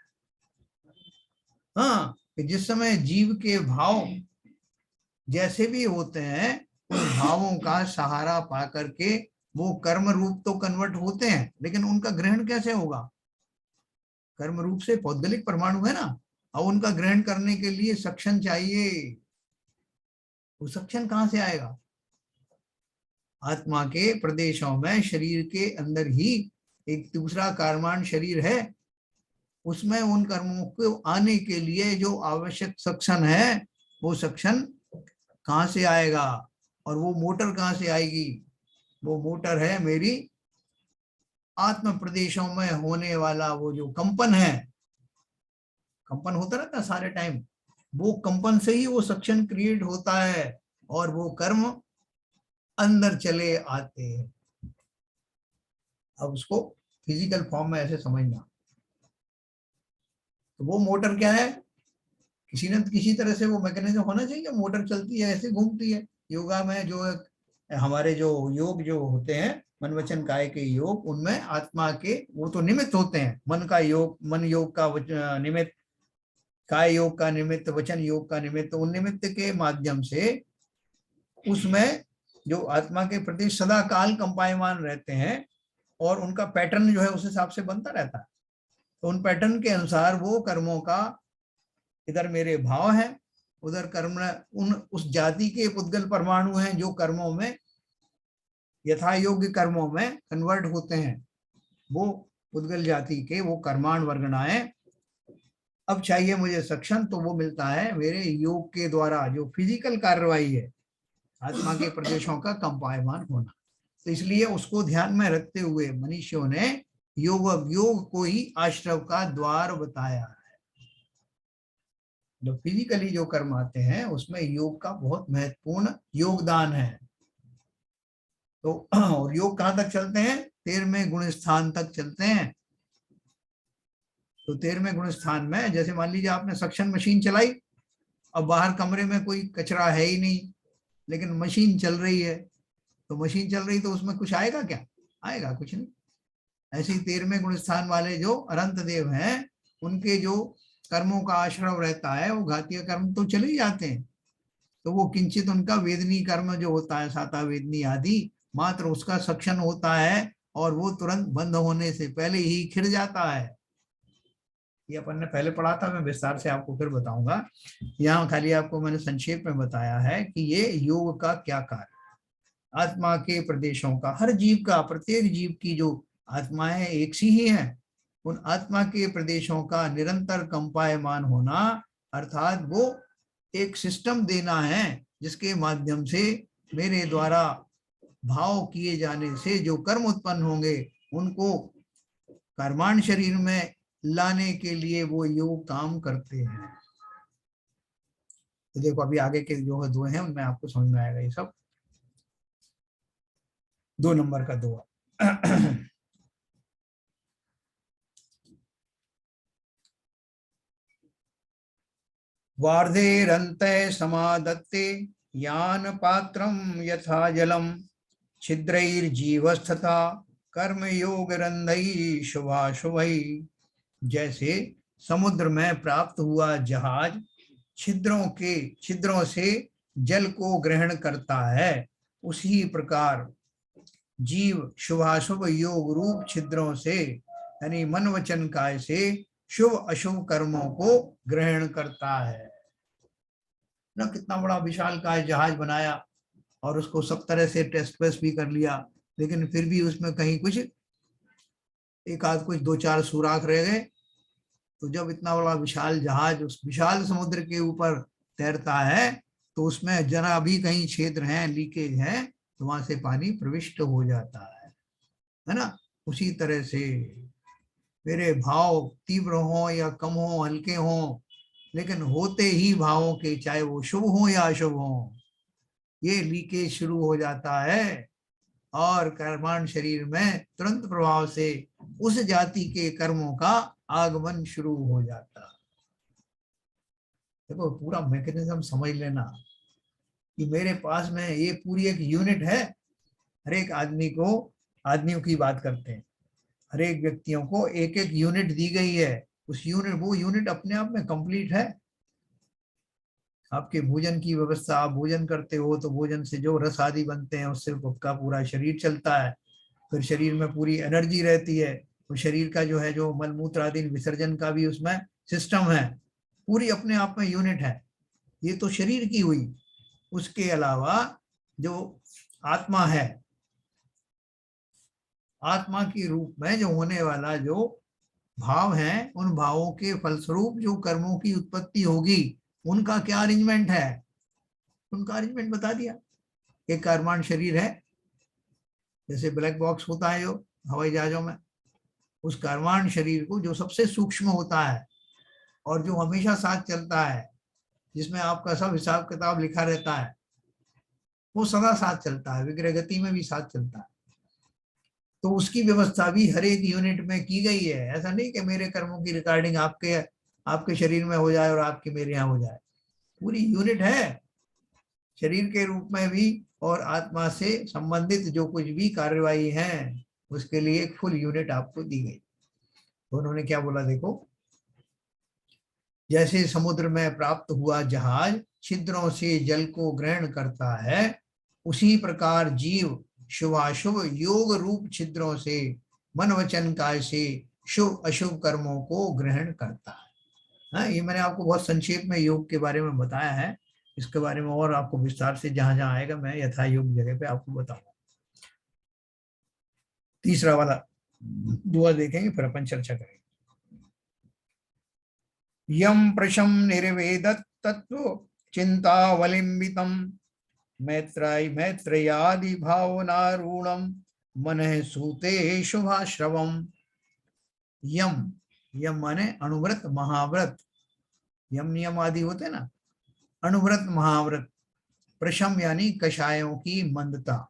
हाँ, कि जिस समय जीव के भाव जैसे भी होते हैं, उन भावों का सहारा पा करके वो कर्म रूप तो कन्वर्ट होते हैं, लेकिन उनका ग्रहण कैसे होगा? कर्म रूप से पौद्गलिक परमाणु है ना, और उनका ग्रहण करने के लिए सक्शन चाहिए। वो सक्शन कहां से आएगा? आत्मा के प्रदेशों में, शरीर के अंदर ही एक दूसरा कर्माण शरीर है, उसमें उन कर्मों को आने के लिए जो आवश्यक सक्शन है, वो सक्शन कहां से आएगा? और वो मोटर कहां से आएगी? वो मोटर है मेरी आत्म प्रदेशों में होने वाला वो जो कंपन है, कंपन होता रहता है सारे टाइम, वो कंपन से ही वो सक्शन क्रिएट होता है और वो कर्म अंदर चले आते हैं। अब उसको फिजिकल फॉर्म में ऐसे समझना। तो वो मोटर क्या है? किसी न किसी तरह से वो मैकेनिज्म होना चाहिए। मोटर चलती है, ऐसे घूमती है। योगा में जो हमारे जो योग जो होते हैं, मन वचन काय के योग, उनमें आत्मा के वो तो निमित्त होते हैं। मन का योग, मन योग का निमित्त, काय योग का निमित्त, वचन योग का निमित्त, उन निमित्त के माध्यम से उसमें जो आत्मा के प्रति सदा काल कंपायमान रहते हैं, और उनका पैटर्न जो है उस हिसाब से बनता रहता है। तो उन पैटर्न के अनुसार वो कर्मों का, इधर मेरे भाव है, उधर कर्म, उन उस जाति के पुद्गल परमाणु हैं जो कर्मों में, यथा योग्य कर्मों में कन्वर्ट होते हैं। वो पुद्गल जाति के वो कर्माण वर्गणाएं, अब चाहिए मुझे सक्शन, तो वो मिलता है मेरे योग के द्वारा, जो फिजिकल कार्रवाई है, आत्मा के प्रदेशों का कंपायमान होना। तो इसलिए उसको ध्यान में रखते हुए मनीषियों ने योग को ही आश्रव का द्वार बताया है। जो फिजिकली जो कर्म आते हैं उसमें योग का बहुत महत्वपूर्ण योगदान है। तो और योग कहां तक चलते हैं? 13वें गुण स्थान तक चलते हैं। तो 13वें गुण स्थान में, जैसे मान लीजिए आपने सक्शन मशीन चलाई, अब बाहर कमरे में कोई कचरा है ही नहीं, लेकिन मशीन चल रही है, तो मशीन चल रही तो उसमें कुछ आएगा क्या? आएगा कुछ नहीं। ऐसे ही 13वें गुण स्थान वाले जो अनंत देव हैं, उनके जो कर्मों का आश्रव रहता है, वो घातीय कर्म तो चले ही जाते हैं। तो वो किंचित उनका वेदनी कर्म जो होता है, साता वेदनी आदि, मात्र उसका सक्शन होता है, और वो तुरंत बंद होने से पहले ही खिड़ जाता है। ये अपन ने पहले पढ़ा था, मैं विस्तार से आपको फिर बताऊंगा। यहाँ खाली आपको मैंने संक्षेप में बताया है कि ये योग का क्या कार्य। आत्मा के प्रदेशों का, हर जीव का, प्रत्येक जीव की जो आत्माएं एक सी ही है, उन आत्मा के प्रदेशों का निरंतर कंपायमान होना, अर्थात वो एक सिस्टम देना है जिसके माध्यम से मेरे द्वारा भाव किए जाने से जो कर्म उत्पन्न होंगे, उनको कर्माण शरीर में लाने के लिए वो योग काम करते हैं। तो देखो अभी आगे के जो है दो हैं, उनमें आपको समझ में आएगा ये सब। 2 नंबर का दो वार्धेरन्ते समादत्ते यान पात्रम यथा जलम छिद्रैर्जीवस्थता कर्म योग रंधई शुभाशुभई। जैसे समुद्र में प्राप्त हुआ जहाज छिद्रों से जल को ग्रहण करता है, उसी प्रकार जीव शुभाशुभ योग रूप छिद्रों से यानी मन वचन काय से शुभ अशुभ कर्मों को ग्रहण करता है ना। कितना बड़ा विशाल काय जहाज बनाया और उसको सब तरह से टेस्ट वेस्ट भी कर लिया, लेकिन फिर भी उसमें कहीं कुछ एक आध कुछ दो चार सुराख रह गए। तो जब इतना बड़ा विशाल जहाज उस विशाल समुद्र के ऊपर तैरता है तो उसमें जरा भी कहीं क्षेत्र है, लीकेज है, तो वहां से पानी प्रविष्ट हो जाता है ना। उसी तरह से मेरे भाव तीव्र हो या कम हो, हल्के हो, लेकिन होते ही भावों के, चाहे वो शुभ हो या अशुभ हो, ये लीकेज शुरू हो जाता है और कर्मांड शरीर में तुरंत प्रभाव से उस जाति के कर्मों का आगमन शुरू हो जाता है। देखो पूरा मैकेनिज्म समझ लेना कि मेरे पास में ये पूरी एक यूनिट है। हर एक आदमी को, आदमियों की बात करते हैं, हर एक व्यक्तियों को एक एक यूनिट दी गई है। उस यूनिट, वो यूनिट अपने आप में कंप्लीट है। आपके भोजन की व्यवस्था, आप भोजन करते हो तो भोजन से जो रस आदि बनते हैं उससे आपका पूरा शरीर चलता है। फिर शरीर में पूरी एनर्जी रहती है। तो शरीर का जो है, जो मलमूत्र आदि विसर्जन का भी उसमें सिस्टम है, पूरी अपने आप में यूनिट है। ये तो शरीर की हुई। उसके अलावा जो आत्मा है, आत्मा के रूप में जो होने वाला जो भाव है, उन भावों के फलस्वरूप जो कर्मों की उत्पत्ति होगी, उनका क्या अरेंजमेंट है, उनका अरेंजमेंट बता दिया। एक कर्मांड शरीर है, जैसे ब्लैक बॉक्स होता है जो हवाई जहाजों में, उस कर्मांड शरीर को जो सबसे सूक्ष्म होता है और जो हमेशा साथ चलता है, जिसमें आपका सब हिसाब किताब लिखा रहता है, वो सदा साथ चलता है, विग्रह गति में भी साथ चलता है। तो उसकी व्यवस्था भी हर एक यूनिट में की गई है। ऐसा नहीं कि मेरे कर्मों की रिकॉर्डिंग आपके आपके शरीर में हो जाए और आपके मेरे यहाँ हो जाए। पूरी यूनिट है शरीर के रूप में भी, और आत्मा से संबंधित जो कुछ भी कार्यवाही है उसके लिए एक फुल यूनिट आपको दी गई। तो उन्होंने क्या बोला, देखो, जैसे समुद्र में प्राप्त हुआ जहाज छिद्रों से जल को ग्रहण करता है, उसी प्रकार जीव शुभाशुभ योग रूप छिद्रों से मन वचन काय से शुभ अशुभ कर्मों को ग्रहण करता है। हाँ, ये मैंने आपको बहुत संक्षेप में योग के बारे में बताया है। इसके बारे में और आपको विस्तार से जहां जहां आएगा मैं यथा योग जगह पे आपको बताऊंगा। तीसरा वाला दुआ देखेंगे, फिर अपन चर्चा करेंगे। यम प्रशम निर्वेदत तत्व चिंतावलिम्बितम मैत्रयादि भावनारूढ़म मनः सूते शुभाश्रवम। यम, यम माने अणुव्रत महाव्रत, यम नियम आदि होते हैं ना, अणुव्रत महाव्रत। प्रशम यानी कषायों की मंदता,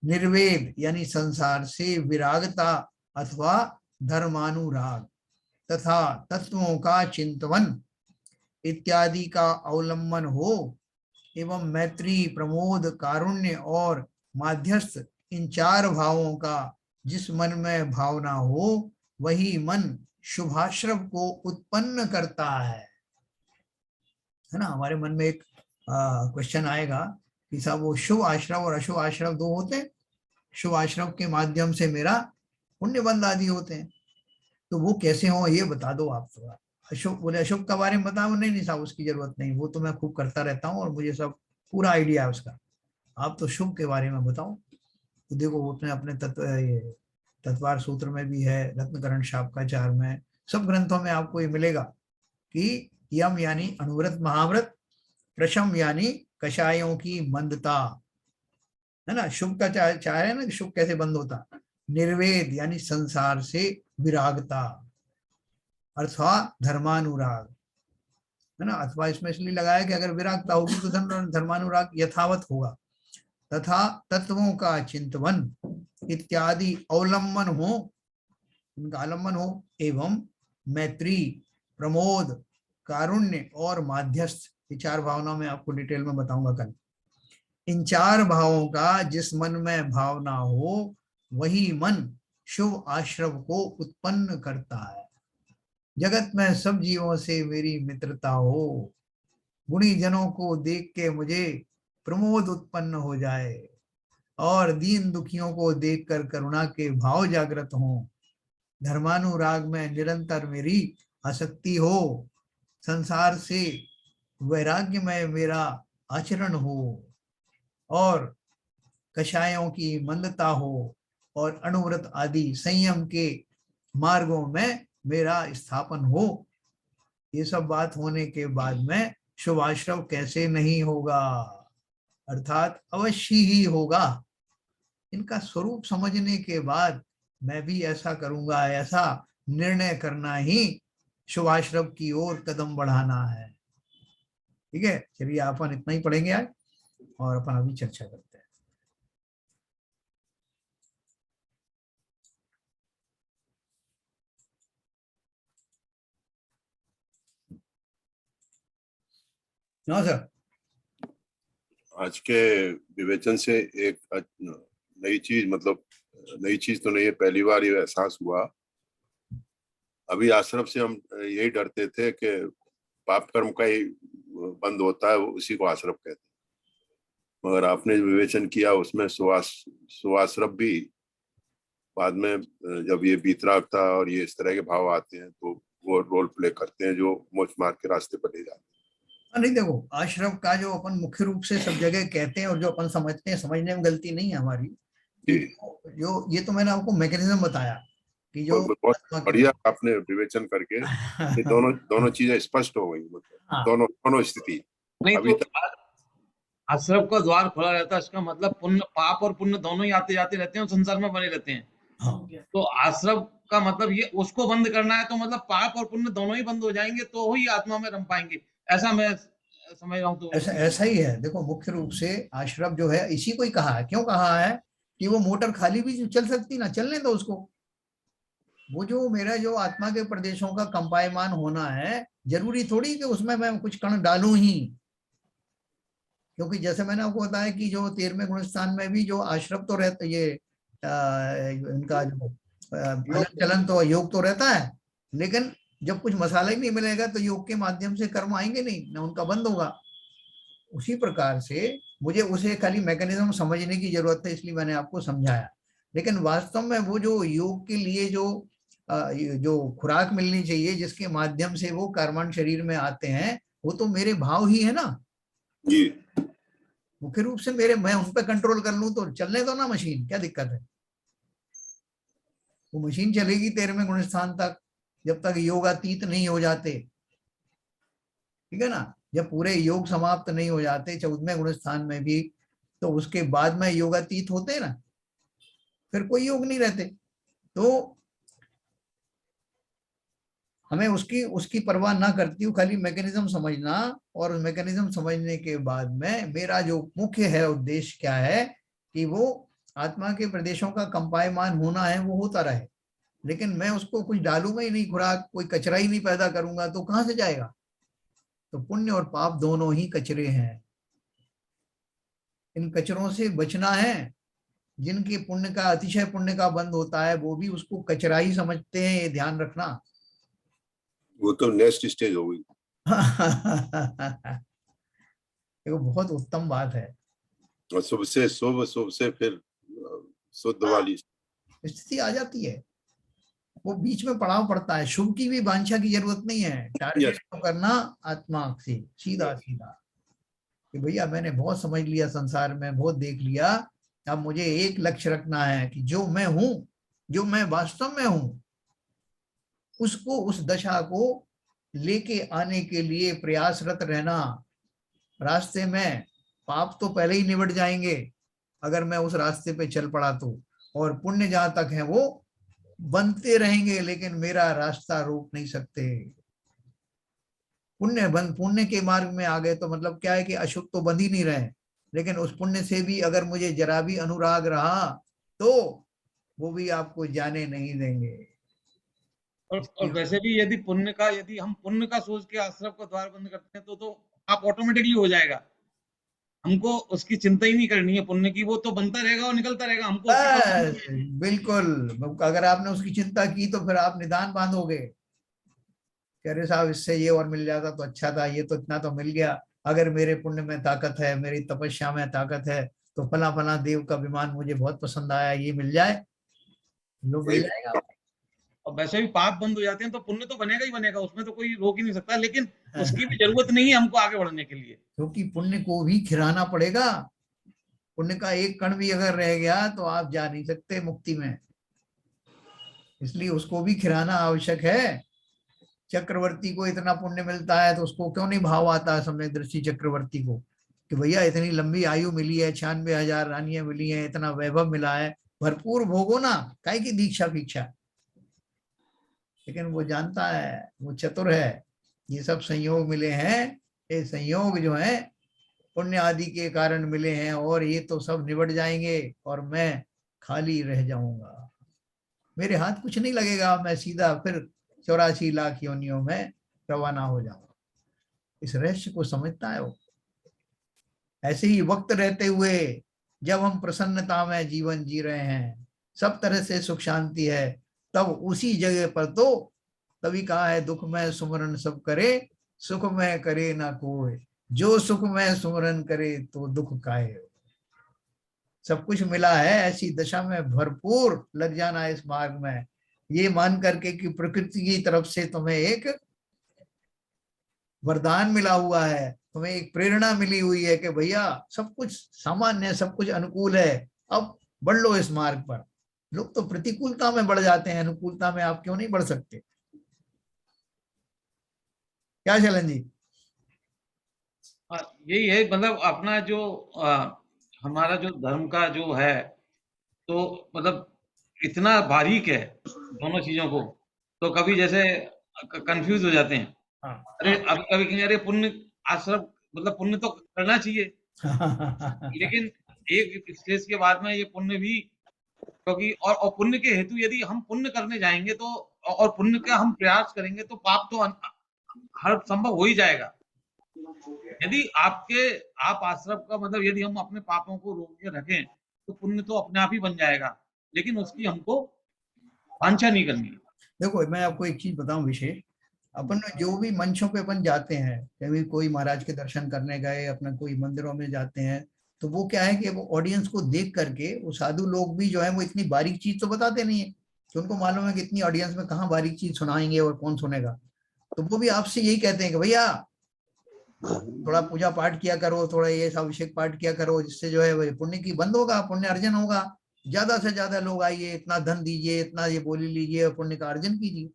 निर्वेद यानी संसार से विरागता अथवा धर्मानुराग, तथा तत्वों का चिंतवन इत्यादि का अवलंबन हो, एवं मैत्री प्रमोद कारुण्य और माध्यस्थ, इन चार भावों का जिस मन में भावना हो वही मन शुभाश्रव को उत्पन्न करता है ना। हमारे मन में एक क्वेश्चन आएगा कि साहब वो शुभ आश्रव और अशुभ आश्रव दो होते हैं। शुभ आश्रव के माध्यम से मेरा पुण्य बंध आदि होते हैं, तो वो कैसे हो ये बता दो आप थोड़ा। अशुभ बोले, अशुभ के बारे में बताओ। नहीं नहीं साहब उसकी जरूरत नहीं, वो तो मैं खूब करता रहता हूँ और मुझे सब पूरा आइडिया है उसका। आप तो शुभ के बारे में बताओ। तो देखो वो अपने अपने तत्व, ये तत्वार सूत्र में भी है, रत्नकरण शापकाचार में, सब ग्रंथों में आपको ये मिलेगा कि यम यानी अनुव्रत महाव्रत, प्रशम यानी कषायों की मंदता, है ना। शुभ का चाह है ना कि शुभ कैसे बंद होता। निर्वेद यानी संसार से विरागता अथवा धर्मानुराग, है ना। अथवा इसमें इसलिए लगाया कि अगर विरागता होगी तो धर्मानुराग यथावत होगा। तथा तत्वों का चिंतवन इत्यादि अवलंबन हो, उनका आलम्बन हो, एवं मैत्री प्रमोद कारुण्य और माध्यस्थ, ये चार भावनाओं में आपको डिटेल में बताऊंगा कल। इन चार भावों का जिस मन में भावना हो वही मन शुभ आश्रव को उत्पन्न करता है। जगत में सब जीवों से मेरी मित्रता हो, गुणी जनों को देख के मुझे प्रमोद उत्पन्न हो जाए, और दीन दुखियों को देखकर करुणा के भाव जागृत हों, धर्मानुराग में निरंतर मेरी आसक्ति हो, संसार से वैराग्य में मेरा आचरण हो, और कषायों की मंदता हो, और अणुव्रत आदि संयम के मार्गों में मेरा स्थापन हो। ये सब बात होने के बाद में शुभाश्रव कैसे नहीं होगा, अर्थात अवश्य ही होगा। इनका स्वरूप समझने के बाद मैं भी ऐसा करूंगा, ऐसा निर्णय करना ही शुभाश्रव की ओर कदम बढ़ाना है। ठीक है, चलिए अपन इतना ही पढ़ेंगे आज, और अपन अभी चर्चा करते हैं। हाँ सर। आज के विवेचन से एक नई चीज, मतलब नई चीज तो नहीं है, पहली बार ये एहसास हुआ। अभी आश्रम से हम यही डरते थे कि पाप कर्म का ही बंद होता है, उसी को आश्रम कहते हैं। मगर आपने जो विवेचन किया उसमें सुआश्रम भी बाद में, जब ये बीतरागता और ये इस तरह के भाव आते हैं तो वो रोल प्ले करते हैं जो मोक्ष मार्ग के रास्ते पर ले जाते हैं। नहीं देखो, आश्रम का जो अपन मुख्य रूप से सब जगह कहते हैं और जो अपन समझते हैं, समझने में गलती नहीं है हमारी, कि जो ये तो मैंने आपको मैकेनिज्म बताया कि जो बहुत बढ़िया आपने विवेचन करके ये दोनों चीजें स्पष्ट हो गई, मतलब दोनों स्थिति। नहीं अभी तो आश्रम का द्वार खुला रहता है, इसका मतलब पुण्य, पाप और पुण्य दोनों ही आते जाते रहते हैं और संसार में बने रहते हैं। हाँ। तो आश्रम का मतलब ये, उसको बंद करना है तो मतलब पाप और पुण्य दोनों ही बंद हो जाएंगे, तो ही आत्मा में रम पाएंगे, ऐसा मैं समझ रहा हूँ। तो ऐसा ही है। देखो, मुख्य रूप से आश्रम जो है इसी को ही कहा है। क्यों कहा है? कि वो मोटर खाली भी चल सकती ना, चलने दो उसको। वो जो मेरा जो आत्मा के प्रदेशों का कंपायमान होना है, जरूरी थोड़ी कि उसमें मैं कुछ कण डालूं ही। क्योंकि जैसे मैंने आपको बताया कि जो 13वें गुण स्थान में भी जो आश्रम तो रहता, ये इनका जो हलन चलन तो योग तो रहता है, लेकिन जब कुछ मसाला ही नहीं मिलेगा तो योग के माध्यम से कर्म आएंगे नहीं ना, उनका बंद होगा। उसी प्रकार से मुझे उसे खाली मैकेनिज्म समझने की जरूरत है, इसलिए मैंने आपको समझाया। लेकिन वास्तव में वो जो योग के लिए जो खुराक मिलनी चाहिए, जिसके माध्यम से वो कर्मण शरीर में आते हैं, वो तो मेरे भाव ही है ना जी। मुख्य रूप से मेरे, मैं उन पर कंट्रोल कर लूं तो चलने दो ना मशीन, क्या दिक्कत है? वो मशीन चलेगी 13वें गुण स्थान तक, जब तक योगातीत नहीं हो जाते। ठीक है ना? जब पूरे योग समाप्त नहीं हो जाते 14वें गुण स्थान में भी, तो उसके बाद में योगातीत होते हैं ना, फिर कोई योग नहीं रहते। तो हमें उसकी उसकी परवाह ना करती हूँ, खाली मैकेनिज्म समझना। और मैकेनिज्म समझने के बाद में मेरा जो मुख्य है उद्देश्य क्या है, कि वो आत्मा के प्रदेशों का कंपायमान होना है, वो होता रहे। लेकिन मैं उसको कुछ डालूंगा ही नहीं खुराक, कोई कचरा ही नहीं पैदा करूंगा, तो कहां से जाएगा? तो पुण्य और पाप दोनों ही कचरे हैं। इन कचरों से बचना है। जिनके पुण्य का, अतिशय पुण्य का बंद होता है, वो भी उसको कचरा ही समझते हैं, ये ध्यान रखना। वो तो नेक्स्ट स्टेज हो गई। देखो, बहुत उत्तम बात है। और शुभ से फिर शुद्ध वाली स्थिति आ जाती है। वो बीच में पड़ाव पड़ता है। शुभ की भी वांछा की जरूरत नहीं है, टारगेट तो करना आत्मा से सीधा सीधा, कि भैया मैंने बहुत समझ लिया, संसार में बहुत देख लिया, अब मुझे एक लक्ष्य रखना है कि जो मैं हूं, जो मैं वास्तव में हूं, उसको, उस दशा को लेके आने के लिए प्रयासरत रहना। रास्ते में पाप तो पहले ही निबट जाएंगे अगर मैं उस रास्ते पे चल पड़ा तो, और पुण्य जहां तक है वो बनते रहेंगे, लेकिन मेरा रास्ता रोक नहीं सकते। पुण्य के मार्ग में आ गए तो मतलब क्या है कि अशुभ तो बंध ही नहीं रहे, लेकिन उस पुण्य से भी अगर मुझे जरा भी अनुराग रहा तो वो भी आपको जाने नहीं देंगे। और वैसे भी यदि हम पुण्य का सोच के आश्रम का द्वार बंद करते हैं तो आप ऑटोमेटिकली हो जाएगा। हमको उसकी चिंता ही नहीं करनी है पुण्य की, वो तो बनता रहेगा और निकलता रहेगा। हमको बिल्कुल, अगर आपने उसकी चिंता की तो फिर आप निदान बांधोगे। कि अरे साहब इससे ये और मिल जाता तो अच्छा था, ये तो इतना तो मिल गया, अगर मेरे पुण्य में ताकत है, मेरी तपस्या में ताकत है, तो फला फला देव का विमान मुझे बहुत पसंद आया, ये मिल जाए, लो मिल जाएगा। और वैसे भी पाप बंद हो जाते हैं तो पुण्य तो बनेगा ही बनेगा, उसमें तो कोई रोक ही नहीं सकता, लेकिन उसकी भी जरूरत नहीं है हमको आगे बढ़ने के लिए। क्योंकि पुण्य को भी खिलाना पड़ेगा। पुण्य का एक कण भी अगर रह गया तो आप जा नहीं सकते मुक्ति में, इसलिए उसको भी खिलाना आवश्यक है। चक्रवर्ती को इतना पुण्य मिलता है तो उसको क्यों नहीं भाव आता है सम्यक दृष्टि चक्रवर्ती को, कि भैया इतनी लंबी आयु मिली है, 96,000 रानियां मिली हैं, इतना वैभव मिला है, भरपूर भोगो ना, काहे की दीक्षा पीक्षा। लेकिन वो जानता है, वो चतुर है, ये सब संयोग मिले हैं, ये संयोग जो है पुण्य आदि के कारण मिले हैं, और ये तो सब निबट जाएंगे और मैं खाली रह जाऊंगा, मेरे हाथ कुछ नहीं लगेगा, मैं सीधा फिर 84 लाख योनियों में रवाना हो जाऊंगा। इस रहस्य को समझता है वो। ऐसे ही वक्त रहते हुए जब हम प्रसन्नता में जीवन जी रहे हैं, सब तरह से सुख शांति है, तब उसी जगह पर तो तभी कहा है दुख में सुमरन सब करे, सुख में करे ना कोई, जो सुख में सुमरन करे तो दुख काहे। सब कुछ मिला है, ऐसी दशा में भरपूर लग जाना इस मार्ग में, ये मान करके कि प्रकृति की तरफ से तुम्हें एक वरदान मिला हुआ है, तुम्हें एक प्रेरणा मिली हुई है कि भैया सब कुछ सामान्य, सब कुछ अनुकूल है, अब बढ़ लो इस मार्ग पर। लोग तो प्रतिकूलता में बढ़ जाते हैं, अनुकूलता में आप क्यों नहीं बढ़ सकते? क्या चलन जी? यही है, मतलब अपना जो हमारा जो धर्म का जो है, तो मतलब इतना बारीक है दोनों चीजों को, तो कभी जैसे कंफ्यूज हो जाते हैं। हाँ। अरे अभी कभी कहेंगे अरे पुण्य आश्रम, मतलब पुण्य तो करना चाहिए, लेकिन एक स्टेज के बाद में ये पुण्य भी, क्योंकि और पुण्य के हेतु यदि हम पुण्य करने जाएंगे तो, और पुण्य का हम प्रयास करेंगे तो पाप तो हर संभव हो ही जाएगा। यदि आप आश्रम का मतलब यदि हम अपने पापों को रोक के रखें तो पुण्य तो अपने आप ही बन जाएगा, लेकिन उसकी हमको वांछा नहीं करनी है। देखो मैं आपको एक चीज बताऊं विशेष, अपन जो भी मंचों पे अपन जाते हैं, कभी कोई महाराज के दर्शन करने गए, अपना कोई मंदिरों में जाते हैं, तो वो क्या है कि वो ऑडियंस को देख करके वो साधु लोग भी जो है वो इतनी बारीक चीज तो बताते नहीं है, कि उनको मालूम है कि इतनी ऑडियंस में कहाँ बारीक चीज सुनाएंगे और कौन सुनेगा। तो वो भी आपसे यही कहते हैं कि भैया थोड़ा पूजा पाठ किया करो, थोड़ा ये अभिषेक पाठ किया करो, जिससे जो है वो पुण्य की बंद होगा, पुण्य अर्जन होगा, ज्यादा से ज्यादा लोग आइए, इतना धन दीजिए, इतना ये बोली लीजिए और पुण्य का अर्जन कीजिए।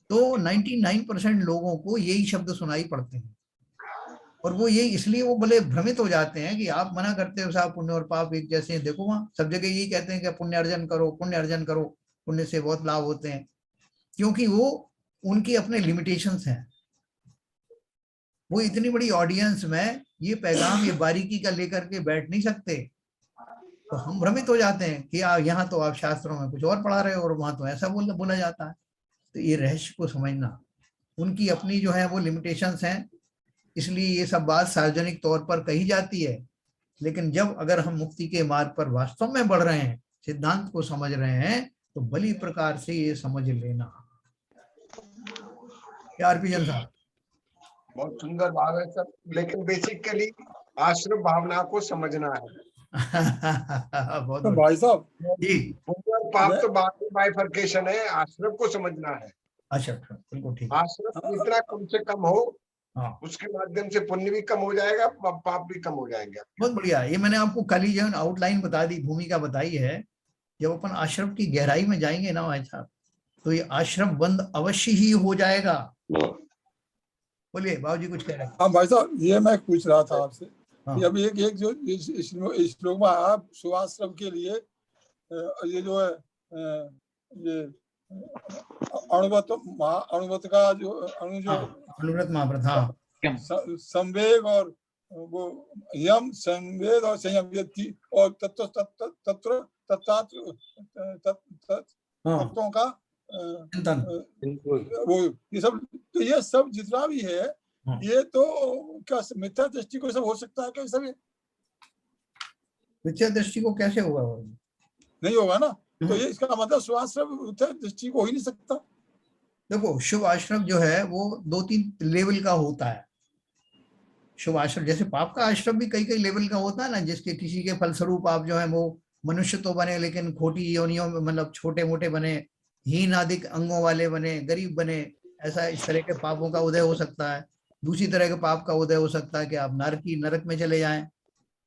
तो 99% लोगों को यही शब्द सुनाई पड़ते हैं, और वो ये इसलिए वो बड़े भ्रमित हो जाते हैं कि आप मना करते हो साहब पुण्य और पाप एक जैसे हैं, देखो वहां सब जगह यही कहते हैं कि पुण्य अर्जन करो, पुण्य अर्जन करो, पुण्य से बहुत लाभ होते हैं, क्योंकि वो उनकी अपने लिमिटेशंस हैं। वो इतनी बड़ी ऑडियंस में ये पैगाम, ये बारीकी का लेकर के बैठ नहीं सकते, तो हम भ्रमित हो जाते हैं कि यहाँ तो आप शास्त्रों में कुछ और पढ़ा रहे हो और वहां तो ऐसा बोला जाता है। तो ये रहस्य को समझना, उनकी अपनी जो है वो लिमिटेशंस हैं, इसलिए ये सब बात सार्वजनिक तौर पर कही जाती है, लेकिन जब अगर हम मुक्ति के मार्ग पर वास्तव में बढ़ रहे हैं, सिद्धांत को समझ रहे हैं, तो भली प्रकार से ये समझ लेना। आरपीजन साहब बहुत सुंदर भाव है सब, लेकिन बेसिकली आश्रम भावना को समझना है। बहुत तो भाई साहब जी, पुण्य और पाप तो बाद में बाइफर्केशन है, आश्रम को समझना है। अच्छा बिल्कुल ठीक है। आश्रम जितना कम से कम हो, हाँ उसके माध्यम से पुण्य भी कम हो जाएगा, पाप भी कम हो जाएंगे। बहुत बढ़िया, ये मैंने आपको कल ही जो है आउटलाइन बता दी, भूमिका बताई है। जब अपन आश्रम की गहराई में जाएंगे ना भाई साहब, तो ये आश्रम बंद अवश्य ही हो जाएगा। बोलिए बाबूजी कुछ कह रहे हैं। हाँ भाई साहब, ये मैं पूछ रहा था आपसे हाँ। कि अभी एक जो श्लोक में आप सुआश्रम के लिए ये जो है ये अणुवत का जो अणु जो अनुव्रत महाव्रत, हाँ संवेग और वो यम संवेद और संयम, ये और तत्व तत्वों का वो ये सब जितना भी है, ये तो क्या मिथ्या दृष्टि को सब हो सकता है क्या? सब मिथ्या दृष्टि को कैसे होगा? नहीं होगा ना, तो ये इसका मतलब स्वास्थ्य मिथ्या दृष्टि को हो ही नहीं सकता। देखो शुभ आश्रम जो है वो 2-3 लेवल का होता है। शुभ आश्रम जैसे पाप का आश्रम भी कई कई लेवल का होता है ना, जिसके किसी के फलस्वरूप आप जो है वो मनुष्य तो बने लेकिन खोटी योनियों में, मतलब छोटे मोटे बने, हीन आदि अंगों वाले बने, गरीब बने, ऐसा इस तरह के पापों का उदय हो सकता है। दूसरी तरह के पाप का उदय हो सकता है कि आप नरक में चले जाएं,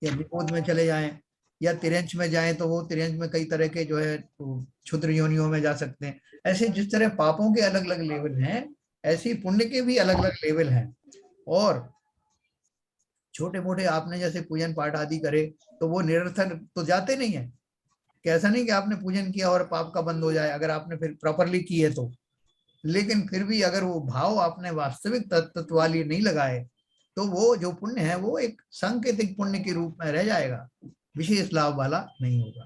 या विपोध में चले जाएं, या तिरंच में जाएं तो वो तिरंच में कई तरह के जो है क्षुद्र योनियों में जा सकते हैं। ऐसे जिस तरह पापों के अलग अलग लेवल हैं, ऐसे ही पुण्य के भी अलग अलग लेवल हैं। और छोटे मोटे आपने जैसे पूजन पाठ आदि करे तो वो निरर्थक तो जाते नहीं है, कि ऐसा नहीं कि आपने पूजन किया और पाप का बंद हो जाए अगर आपने फिर प्रॉपरली की है तो। लेकिन फिर भी अगर वो भाव आपने वास्तविक तत्व वाली नहीं लगाए तो वो जो पुण्य है वो एक सांकेतिक पुण्य के रूप में रह जाएगा, विशेष लाभ वाला नहीं होगा।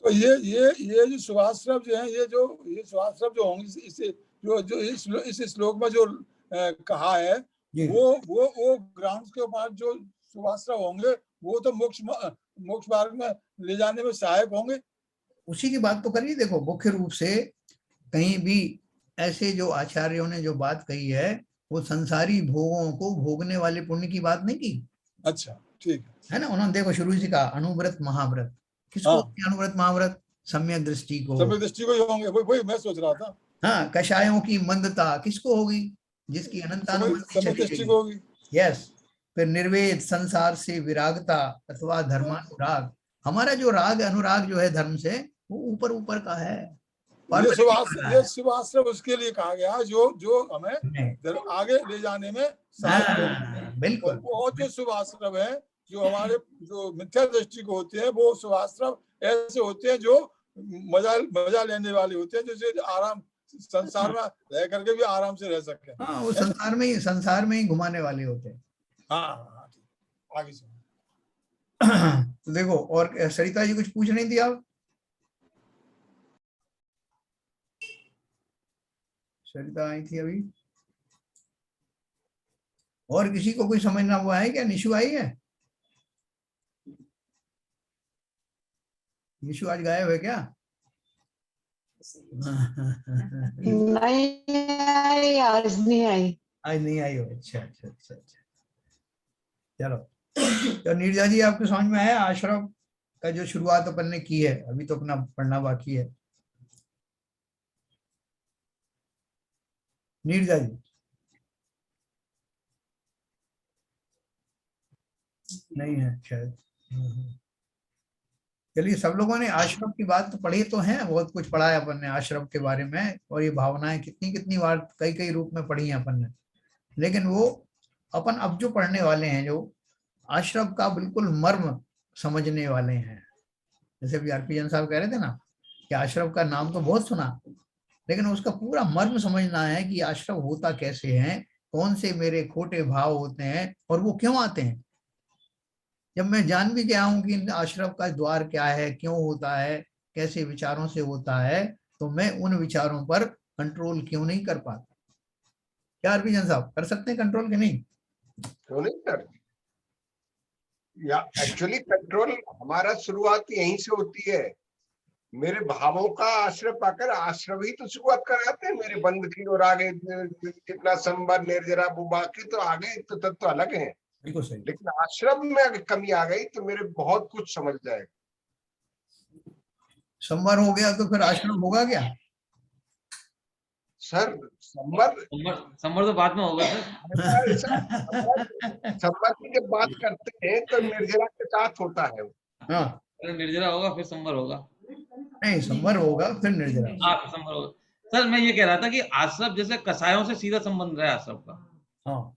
तो ये जो सुभाश्रम जो है, ये सुभाश्रम जो होंगे, इसे जो जो इस श्लोक में जो कहा है, वो ग्राउंड के ऊपर जो सुभाश्रम होंगे वो तो मोक्ष मार्ग में ले जाने में सहायक होंगे। उसी की बात तो करिए। देखो मुख्य रूप से कहीं भी ऐसे जो आचार्यों ने जो बात कही है वो संसारी भोगों को भोगने वाले पुण्य की बात नहीं की। अच्छा, ठीक है ना। उन्होंने देखो शुरू से कहा अनुव्रत महाव्रत। किसको अनुव्रत महाव्रत? सम्यक दृष्टि को। सम्यक दृष्टि को ही होंगे, वही मैं सोच रहा था। हाँ, कषायों की मंदता किसको होगी? जिसकी अनंतानुभूति चली गई। यस। फिर निर्वेद संसार से विरागता अथवा धर्मानुराग। हमारा जो राग अनुराग जो है धर्म से वो ऊपर ऊपर का है। ये सुभाश्रम उसके लिए कहा गया जो हमें आगे ले जाने में सहायक। बिल्कुल। और जो शुभाश्रम है जो हमारे जो मिथ्या दृष्टि को होते हैं, वो शुभाश्रम ऐसे होते हैं जो मजा लेने वाले होते हैं, जैसे आराम संसार में रह करके भी आराम से रह सके। हाँ, वो संसार में ही घुमाने वाले होते हैं। हाँ, आगे से तो देखो, और सरिता जी कुछ पूछ रही थी आप? सरिता आई थी अभी। और किसी को कोई समझना हुआ है क्या? निशु आई है? निशु आज गायब है क्या? नहीं आई, आज नहीं आई। आज नहीं आई हो? अच्छा। चलो, तो नीरजा जी आपको समझ में आया आश्रम का जो शुरुआत अपन ने की है? अभी तो अपना पढ़ना बाकी है। नीरजा जी नहीं है शायद। चलिए, सब लोगों ने आश्रम की बात तो पढ़ी तो है, बहुत कुछ पढ़ा है अपन ने आश्रम के बारे में, और ये भावनाएं कितनी कितनी बार कई कई रूप में पढ़ी है अपन ने। लेकिन वो अपन अब जो पढ़ने वाले हैं, जो आश्रम का बिल्कुल मर्म समझने वाले हैं। जैसे भी आरपी जैन साहब कह रहे थे ना कि आश्रम का नाम तो बहुत सुना, लेकिन उसका पूरा मर्म समझना है कि आश्रम होता कैसे है, कौन से मेरे खोटे भाव होते हैं और वो क्यों आते हैं। जब मैं जान भी गया हूं कि आश्रम का द्वार क्या है, क्यों होता है, कैसे विचारों से होता है, तो मैं उन विचारों पर कंट्रोल क्यों नहीं कर पाता? क्या आरपी जैन साहब कर सकते हैं कंट्रोल कि नहीं? क्यों नहीं सर? या एक्चुअली कंट्रोल हमारा शुरुआत यहीं से होती है। मेरे भावों का आश्रय पाकर आश्रम ही तो शुरुआत कराते हैं मेरे बंद की, और आगे कितना संबर निर्जरा वो बाकी तो आगे तो तत्व अलग है। बिल्कुल सही। लेकिन आश्रम में अगर कमी आ गई तो मेरे बहुत कुछ समझ जाएगा। संवर हो गया तो फिर आश्रम होगा क्या सर? संवर तो बाद में होगा सर। संवर की जब बात करते हैं तो निर्जरा के साथ होता है। हाँ, निर्जरा होगा फिर संवर होगा। नहीं, संवर होगा फिर निर्जरा। हाँ, संवर होगा। सर मैं ये कह रहा था कि आश्रम जैसे कसायों से सीधा संबंध है आश्रम का। हाँ,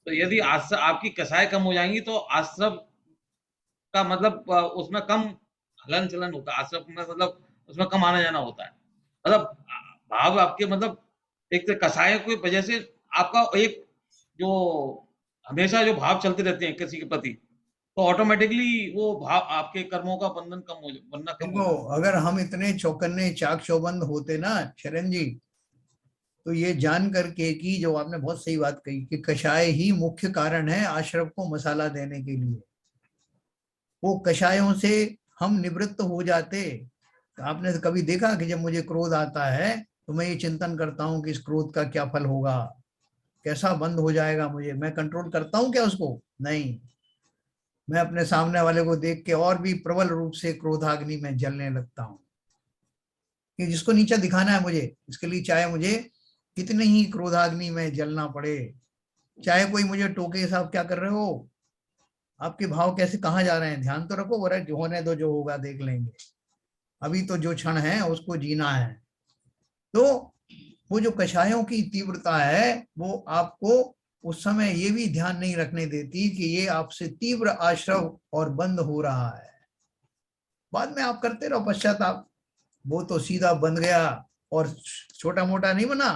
तो यदि आश्रम आपकी कसाय कम हो जाएंगी तो आश्रम का मतलब उसमें कम हलन चलन होता है। आश्रम में मतलब उसमें कम आना जाना होता है। मतलब भाव आपके मतलब एक तो कसाय की वजह से आपका एक जो हमेशा जो भाव चलते रहते हैं किसी के प्रति, तो ऑटोमेटिकली वो भाव आपके कर्मों का बंधन कम हो बनना कम हो। अगर हम इतने चौकन्ने चाक चौबंद होते ना शरण जी, तो ये जान करके कि जो आपने बहुत सही बात कही कि कषाय ही मुख्य कारण है आश्रम को मसाला देने के लिए, वो कषायों से हम निवृत्त हो जाते। आपने कभी देखा कि जब मुझे क्रोध आता है तो मैं ये चिंतन करता हूँ कि इस क्रोध का क्या फल होगा, कैसा बंद हो जाएगा मुझे, मैं कंट्रोल करता हूँ क्या उसको? नहीं, मैं अपने सामने वाले को देख के और भी प्रबल रूप से क्रोधाग्नि में जलने लगता हूँ कि जिसको नीचा दिखाना है मुझे, इसके लिए चाहे मुझे कितनी ही क्रोधाग्नि में जलना पड़े, चाहे कोई मुझे टोके, साहब क्या कर रहे हो, आपके भाव कैसे कहाँ जा रहे हैं, ध्यान तो रखो, वरना जो होने दो, जो होगा देख लेंगे, अभी तो जो क्षण है उसको जीना है। तो वो जो कषायों की तीव्रता है वो आपको उस समय ये भी ध्यान नहीं रखने देती कि ये आपसे तीव्र आश्रव और बंद हो रहा है। बाद में आप करते रहो पश्चाताप, वो तो सीधा बंद गया और छोटा मोटा नहीं बना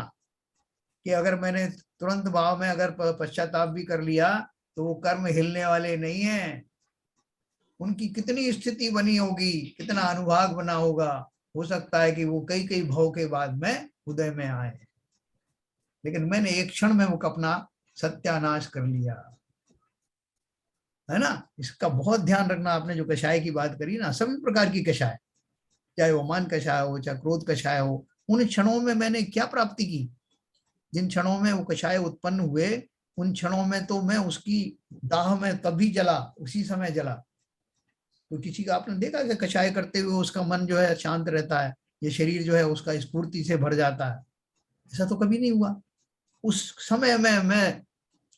कि अगर मैंने तुरंत भाव में अगर पश्चाताप भी कर लिया तो वो कर्म हिलने वाले नहीं है, उनकी कितनी स्थिति बनी होगी, कितना अनुभाग बना होगा, हो सकता है कि वो कई कई भाव के बाद में उदय में आए, लेकिन मैंने एक क्षण में वो अपना सत्यानाश कर लिया, है ना। इसका बहुत ध्यान रखना। आपने जो कषाय की बात करी ना, सभी प्रकार की कषाय, चाहे वो मान कषाय हो, चाहे क्रोध कषाय हो, उन क्षणों में मैंने क्या प्राप्ति की, जिन क्षणों में वो कषाय उत्पन्न हुए उन क्षणों में तो मैं उसकी दाह में तभी जला, उसी समय जला। तो किसी का आपने देखा कि कषाय करते हुए उसका मन जो है शांत रहता है, ये शरीर जो है उसका स्फूर्ति से भर जाता है? ऐसा तो कभी नहीं हुआ। उस समय में मैं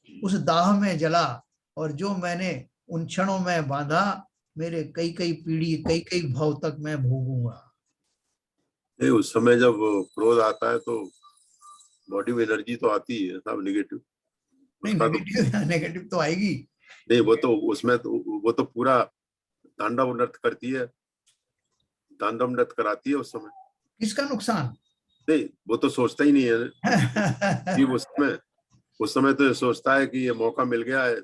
उस दाह में जला और जो मैंने उन क्षणों में बांधा, मेरे कई कई पीढ़ी, कई कई भाव तक मैं भोगूंगा। उस समय जब क्रोध आता है तो बॉडी में एनर्जी तो आती है सब नेगेटिव, नहीं, नेगेटिव नेगेटिव तो आएगी नहीं, वो तो उसमें तो वो तो पूरा तांडव नृत्य करती है, तांडव नृत्य कराती है उस समय। किसका नुकसान? नहीं, वो तो सोचता ही नहीं है कि उस समय तो सोचता है कि ये मौका मिल गया है,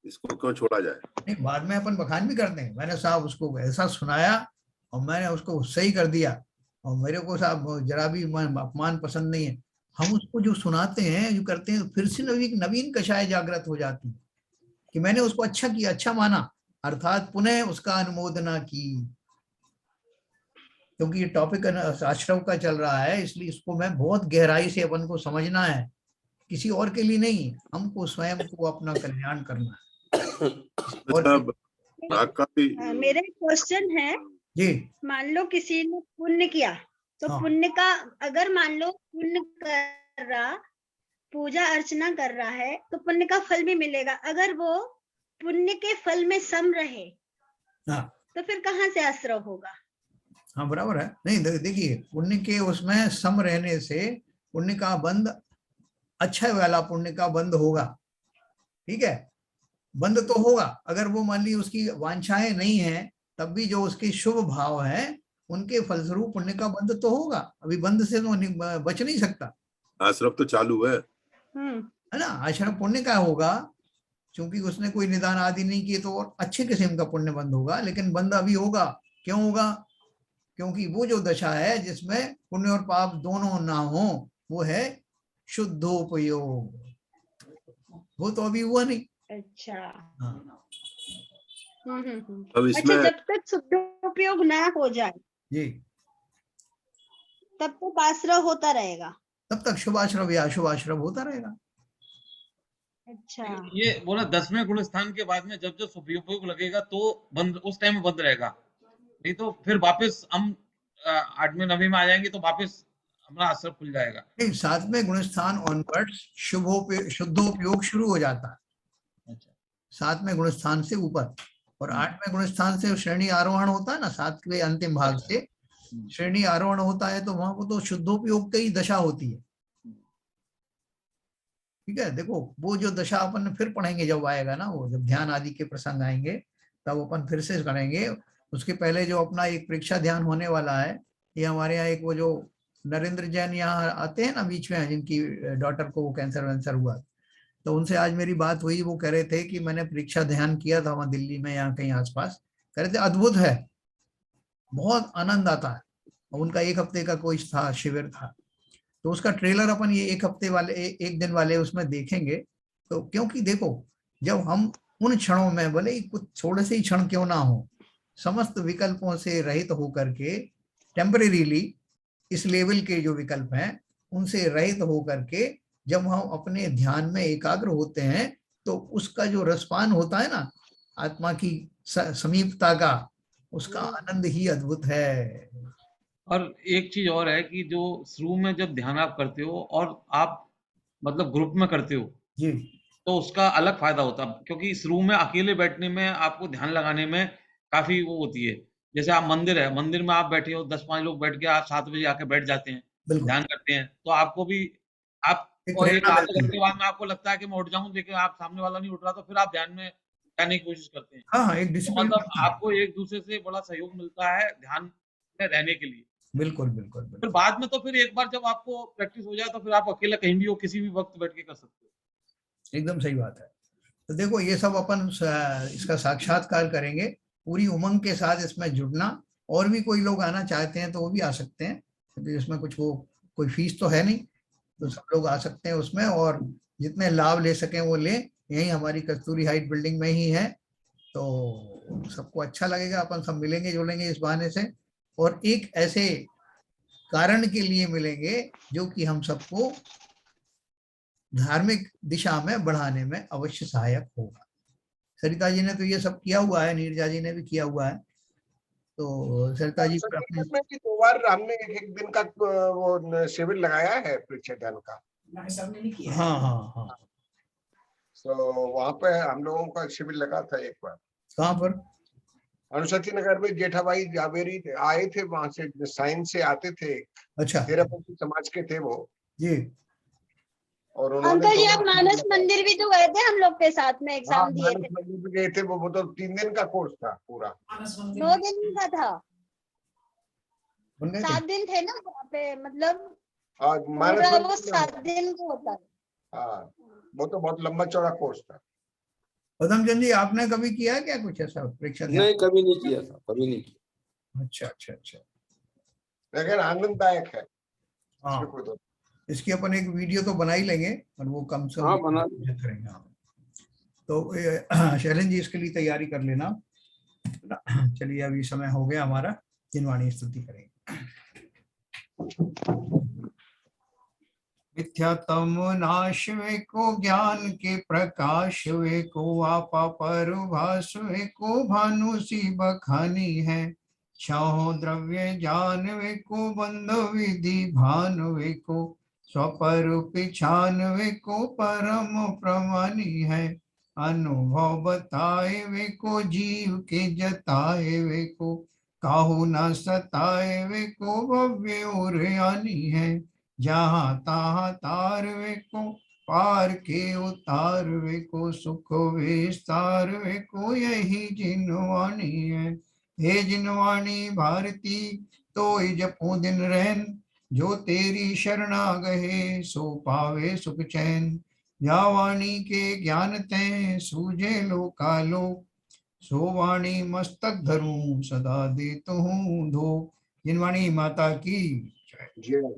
इसको क्यों छोड़ा जाए। नहीं, बाद में अपन बखान भी करते हैं, मैंने साहब उसको ऐसा सुनाया और मैंने उसको सही कर दिया और मेरे को साहब जरा भी अपमान पसंद नहीं है। हम उसको जो सुनाते हैं, जो करते हैं, फिर से नवीन कषाय जागृत हो जाती है कि मैंने उसको अच्छा किया, अच्छा माना, अर्थात पुनः उसका अनुमोदना की। क्योंकि ये टॉपिक आश्रव का चल रहा है, इसलिए इसको मैं बहुत गहराई से अपन को समझना है, किसी और के लिए नहीं, हमको स्वयं को अपना कल्याण करना है। और आपका भी मेरा एक क्वेश्चन है जी, मान लो किसी ने पुण्य किया तो हाँ। पुण्य का, अगर मान लो पुण्य कर रहा, पूजा अर्चना कर रहा है तो पुण्य का फल भी मिलेगा, अगर वो पुण्य के फल में सम रहे हाँ तो फिर कहाँ से आश्रव होगा? हाँ बराबर है। नहीं देखिए, पुण्य के उसमें सम रहने से पुण्य का बंध, अच्छा वाला पुण्य का बंध होगा, ठीक है, बंध तो होगा। अगर वो मान ली उसकी वांछाएं नहीं है तब भी जो उसके शुभ भाव है उनके फलस्वरूप पुण्य का बंध तो होगा, अभी बंध से तो बच नहीं सकता। आश्रम तो चालू है ना, आश्रम पुण्य का होगा, क्योंकि उसने कोई निदान आदि नहीं किए तो और अच्छे किस्म का पुण्य बंध होगा, लेकिन बंध अभी होगा। क्यों होगा? क्योंकि वो जो दशा है जिसमें पुण्य और पाप दोनों ना हो, वो है शुद्धोपयोग, वो तो अभी हुआ नहीं। अच्छा। हाँ। अब इसमें अच्छा, जब तक शुद्धोपयोग ना हो जाए जी, तब तक आश्रव होता रहेगा, तब तक शुभाश्रव या अशुभाश्रव होता रहेगा। अच्छा। ये बोला 10वें गुण स्थान के बाद में जब जब शुभोपयोग लगेगा तो बंद, उस टाइम में बंद रहेगा, नहीं तो फिर वापस हम 8वें 9वें में आ जाएंगे तो वापस हमारा आश्रम खुल जाएगा। नहीं, 7वें गुण स्थान ऑनवर्ड्स शुद्धोपयोग शुरू हो जाता है, 7वें गुण स्थान से ऊपर, और 8वें गुण स्थान से श्रेणी आरोहण होता है ना, 7वें अंतिम भाग से श्रेणी आरोहण होता है, तो वहां पर तो शुद्धोपयोग की दशा होती है। ठीक है, देखो वो जो दशा अपन फिर पढ़ेंगे जब आएगा ना, वो जब ध्यान आदि के प्रसंग आएंगे तब अपन फिर से करेंगे। उसके पहले जो अपना एक परीक्षा ध्यान होने वाला है, ये हमारे यहाँ एक वो जो नरेंद्र जैन यहाँ आते हैं ना बीच में, जिनकी डॉटर को कैंसर वैंसर हुआ, तो उनसे आज मेरी बात हुई। वो कह रहे थे कि मैंने परीक्षा ध्यान किया था वहां दिल्ली में, यहाँ कहीं आसपास, कह रहे थे अद्भुत है, बहुत आनंद आता है। उनका 1 हफ्ते का कोई था, शिविर था, तो उसका ट्रेलर अपन ये 1 हफ्ते वाले, 1 दिन वाले उसमें देखेंगे। तो क्योंकि देखो, जब हम उन क्षणों में, भले ही कुछ थोड़े से ही क्षण क्यों ना हो, समस्त विकल्पों से रहित होकर के टेम्परेरीली इस लेवल के जो विकल्प हैं उनसे रहित होकर के जब हम अपने ध्यान में एकाग्र होते हैं तो उसका जो रसपान होता है ना, आत्मा की समीपता का, उसका आनंद ही अद्भुत है। और एक चीज और है कि जो शुरू में जब ध्यान आप करते हो और आप मतलब ग्रुप में करते हो जी तो उसका अलग फायदा होता है, क्योंकि शुरू में अकेले बैठने में आपको ध्यान लगाने में काफी वो होती है। जैसे आप मंदिर है, मंदिर में आप बैठे हो, 10-5 लोग बैठ के आप 7 बजे आके बैठ जाते हैं, बिल्कुल, ध्यान करते हैं, तो आपको भी आप एक और एक प्रेरणा आधे मिलती घंटे है। बाद में आपको लगता है कि मैं उठ जाऊँ, लेकिन आप सामने वाला नहीं उठ रहा, तो फिर आप ध्यान में जाने की कोशिश करते हैं। हाँ, एक तो डिसिप्लिन मतलब मिलता है। आपको एक-दूसरे से बड़ा सहयोग मिलता है ध्यान में रहने के लिए। बिल्कुल बिल्कुल फिर बिल्कुल, बाद में तो फिर एक बार जब आपको प्रैक्टिस हो जाए, तो फिर आप अकेला कहीं भी हो, किसी भी वक़्त बैठ के कर सकते हो। एकदम सही बात है। तो देखो ये सब अपन इसका साक्षात्कार करेंगे, पूरी उमंग के साथ इसमें जुड़ना। और भी कोई लोग आना चाहते हैं तो वो भी आ सकते हैं, क्योंकि इसमें कुछ वो कोई फीस तो है नहीं, तो सब लोग आ सकते हैं उसमें, और जितने लाभ ले सकें वो लें। यही हमारी कस्तूरी हाइट बिल्डिंग में ही है, तो सबको अच्छा लगेगा। अपन सब मिलेंगे जुलेंगे इस बहाने से, और एक ऐसे कारण के लिए मिलेंगे जो कि हम सबको धार्मिक दिशा में बढ़ाने में अवश्य सहायक होगा। सरिता जी ने तो ये सब किया हुआ है, नीरजा जी ने भी किया हुआ है, तो सरिता जी पर अपने में भी 2 बार हमने एक दिन का वो शिविर लगाया है परीक्षा ध्यान का। हाँ हाँ हाँ, तो वहां पे हम लोगों का शिविर लगा था एक बार, कहाँ पर? अनुशक्ति नगर में। जेठाभाई जावेरी आए थे, वहां से साइंस से आते थे, अच्छा तेरापंथी समाज के थे वो, जी, और उन्होंने अंकल जी 2 आप बार मानस मंदिर भी तो गए थे हम लोग के साथ में, हाँ, एग्जाम दिए मानस थे। मंदिर भी गए थे। वो तो 3 दिन का कोर्स था पूरा। 9 दिन का था, बन गए थे। 7 दिन थे ना वहाँ पे, मतलब और मानस पूरा वो मंदिर में 7 दिन का होता है। हाँ, वो तो बहुत लंबा चौड़ा कोर्स था। पदम चंद जी, आपने कभी किया है क्या कुछ ऐसा परीक्षा ध्यान? नहीं, कभी नहीं किया था, कभी नहीं किया। अच्छा अच्छा अच्छा, लेकिन आनंददायक है, हाँ, इसमें कोई दो। इसकी अपन एक वीडियो तो बना ही लेंगे, और वो कम से हाँ, कम बना करेंगे। हाँ, तो शैलन जी इसके लिए तैयारी कर लेना। चलिए अभी समय हो गया हमारा, जिनवाणी स्तुति करेंगे। मिथ्यातम नाश वे को ज्ञान के प्रकाश वे को आपा पर भास वे को भानु सी बखानी है। छहो द्रव्य जान वे को बंध विधि भान वे को स्वपर पिछान वे को परम प्रमानी है। अनुभव बताए वे को जीव के जताए वे को काहू न सताए वे को भव्य और आनी है। जहाँ तहाँ तारवे को पार के उतारवे को सुख विस्तार वे को यही जिनवाणी है। हे जिनवाणी भारती तो जपो दिन रहन जो तेरी शरणा गहे सो पावे सुख चैन। या वाणी के ज्ञान तै सूझे लोकालो सो वाणी मस्तक धरूं सदा देत हूँ धो। जिनवाणी माता की जय। जय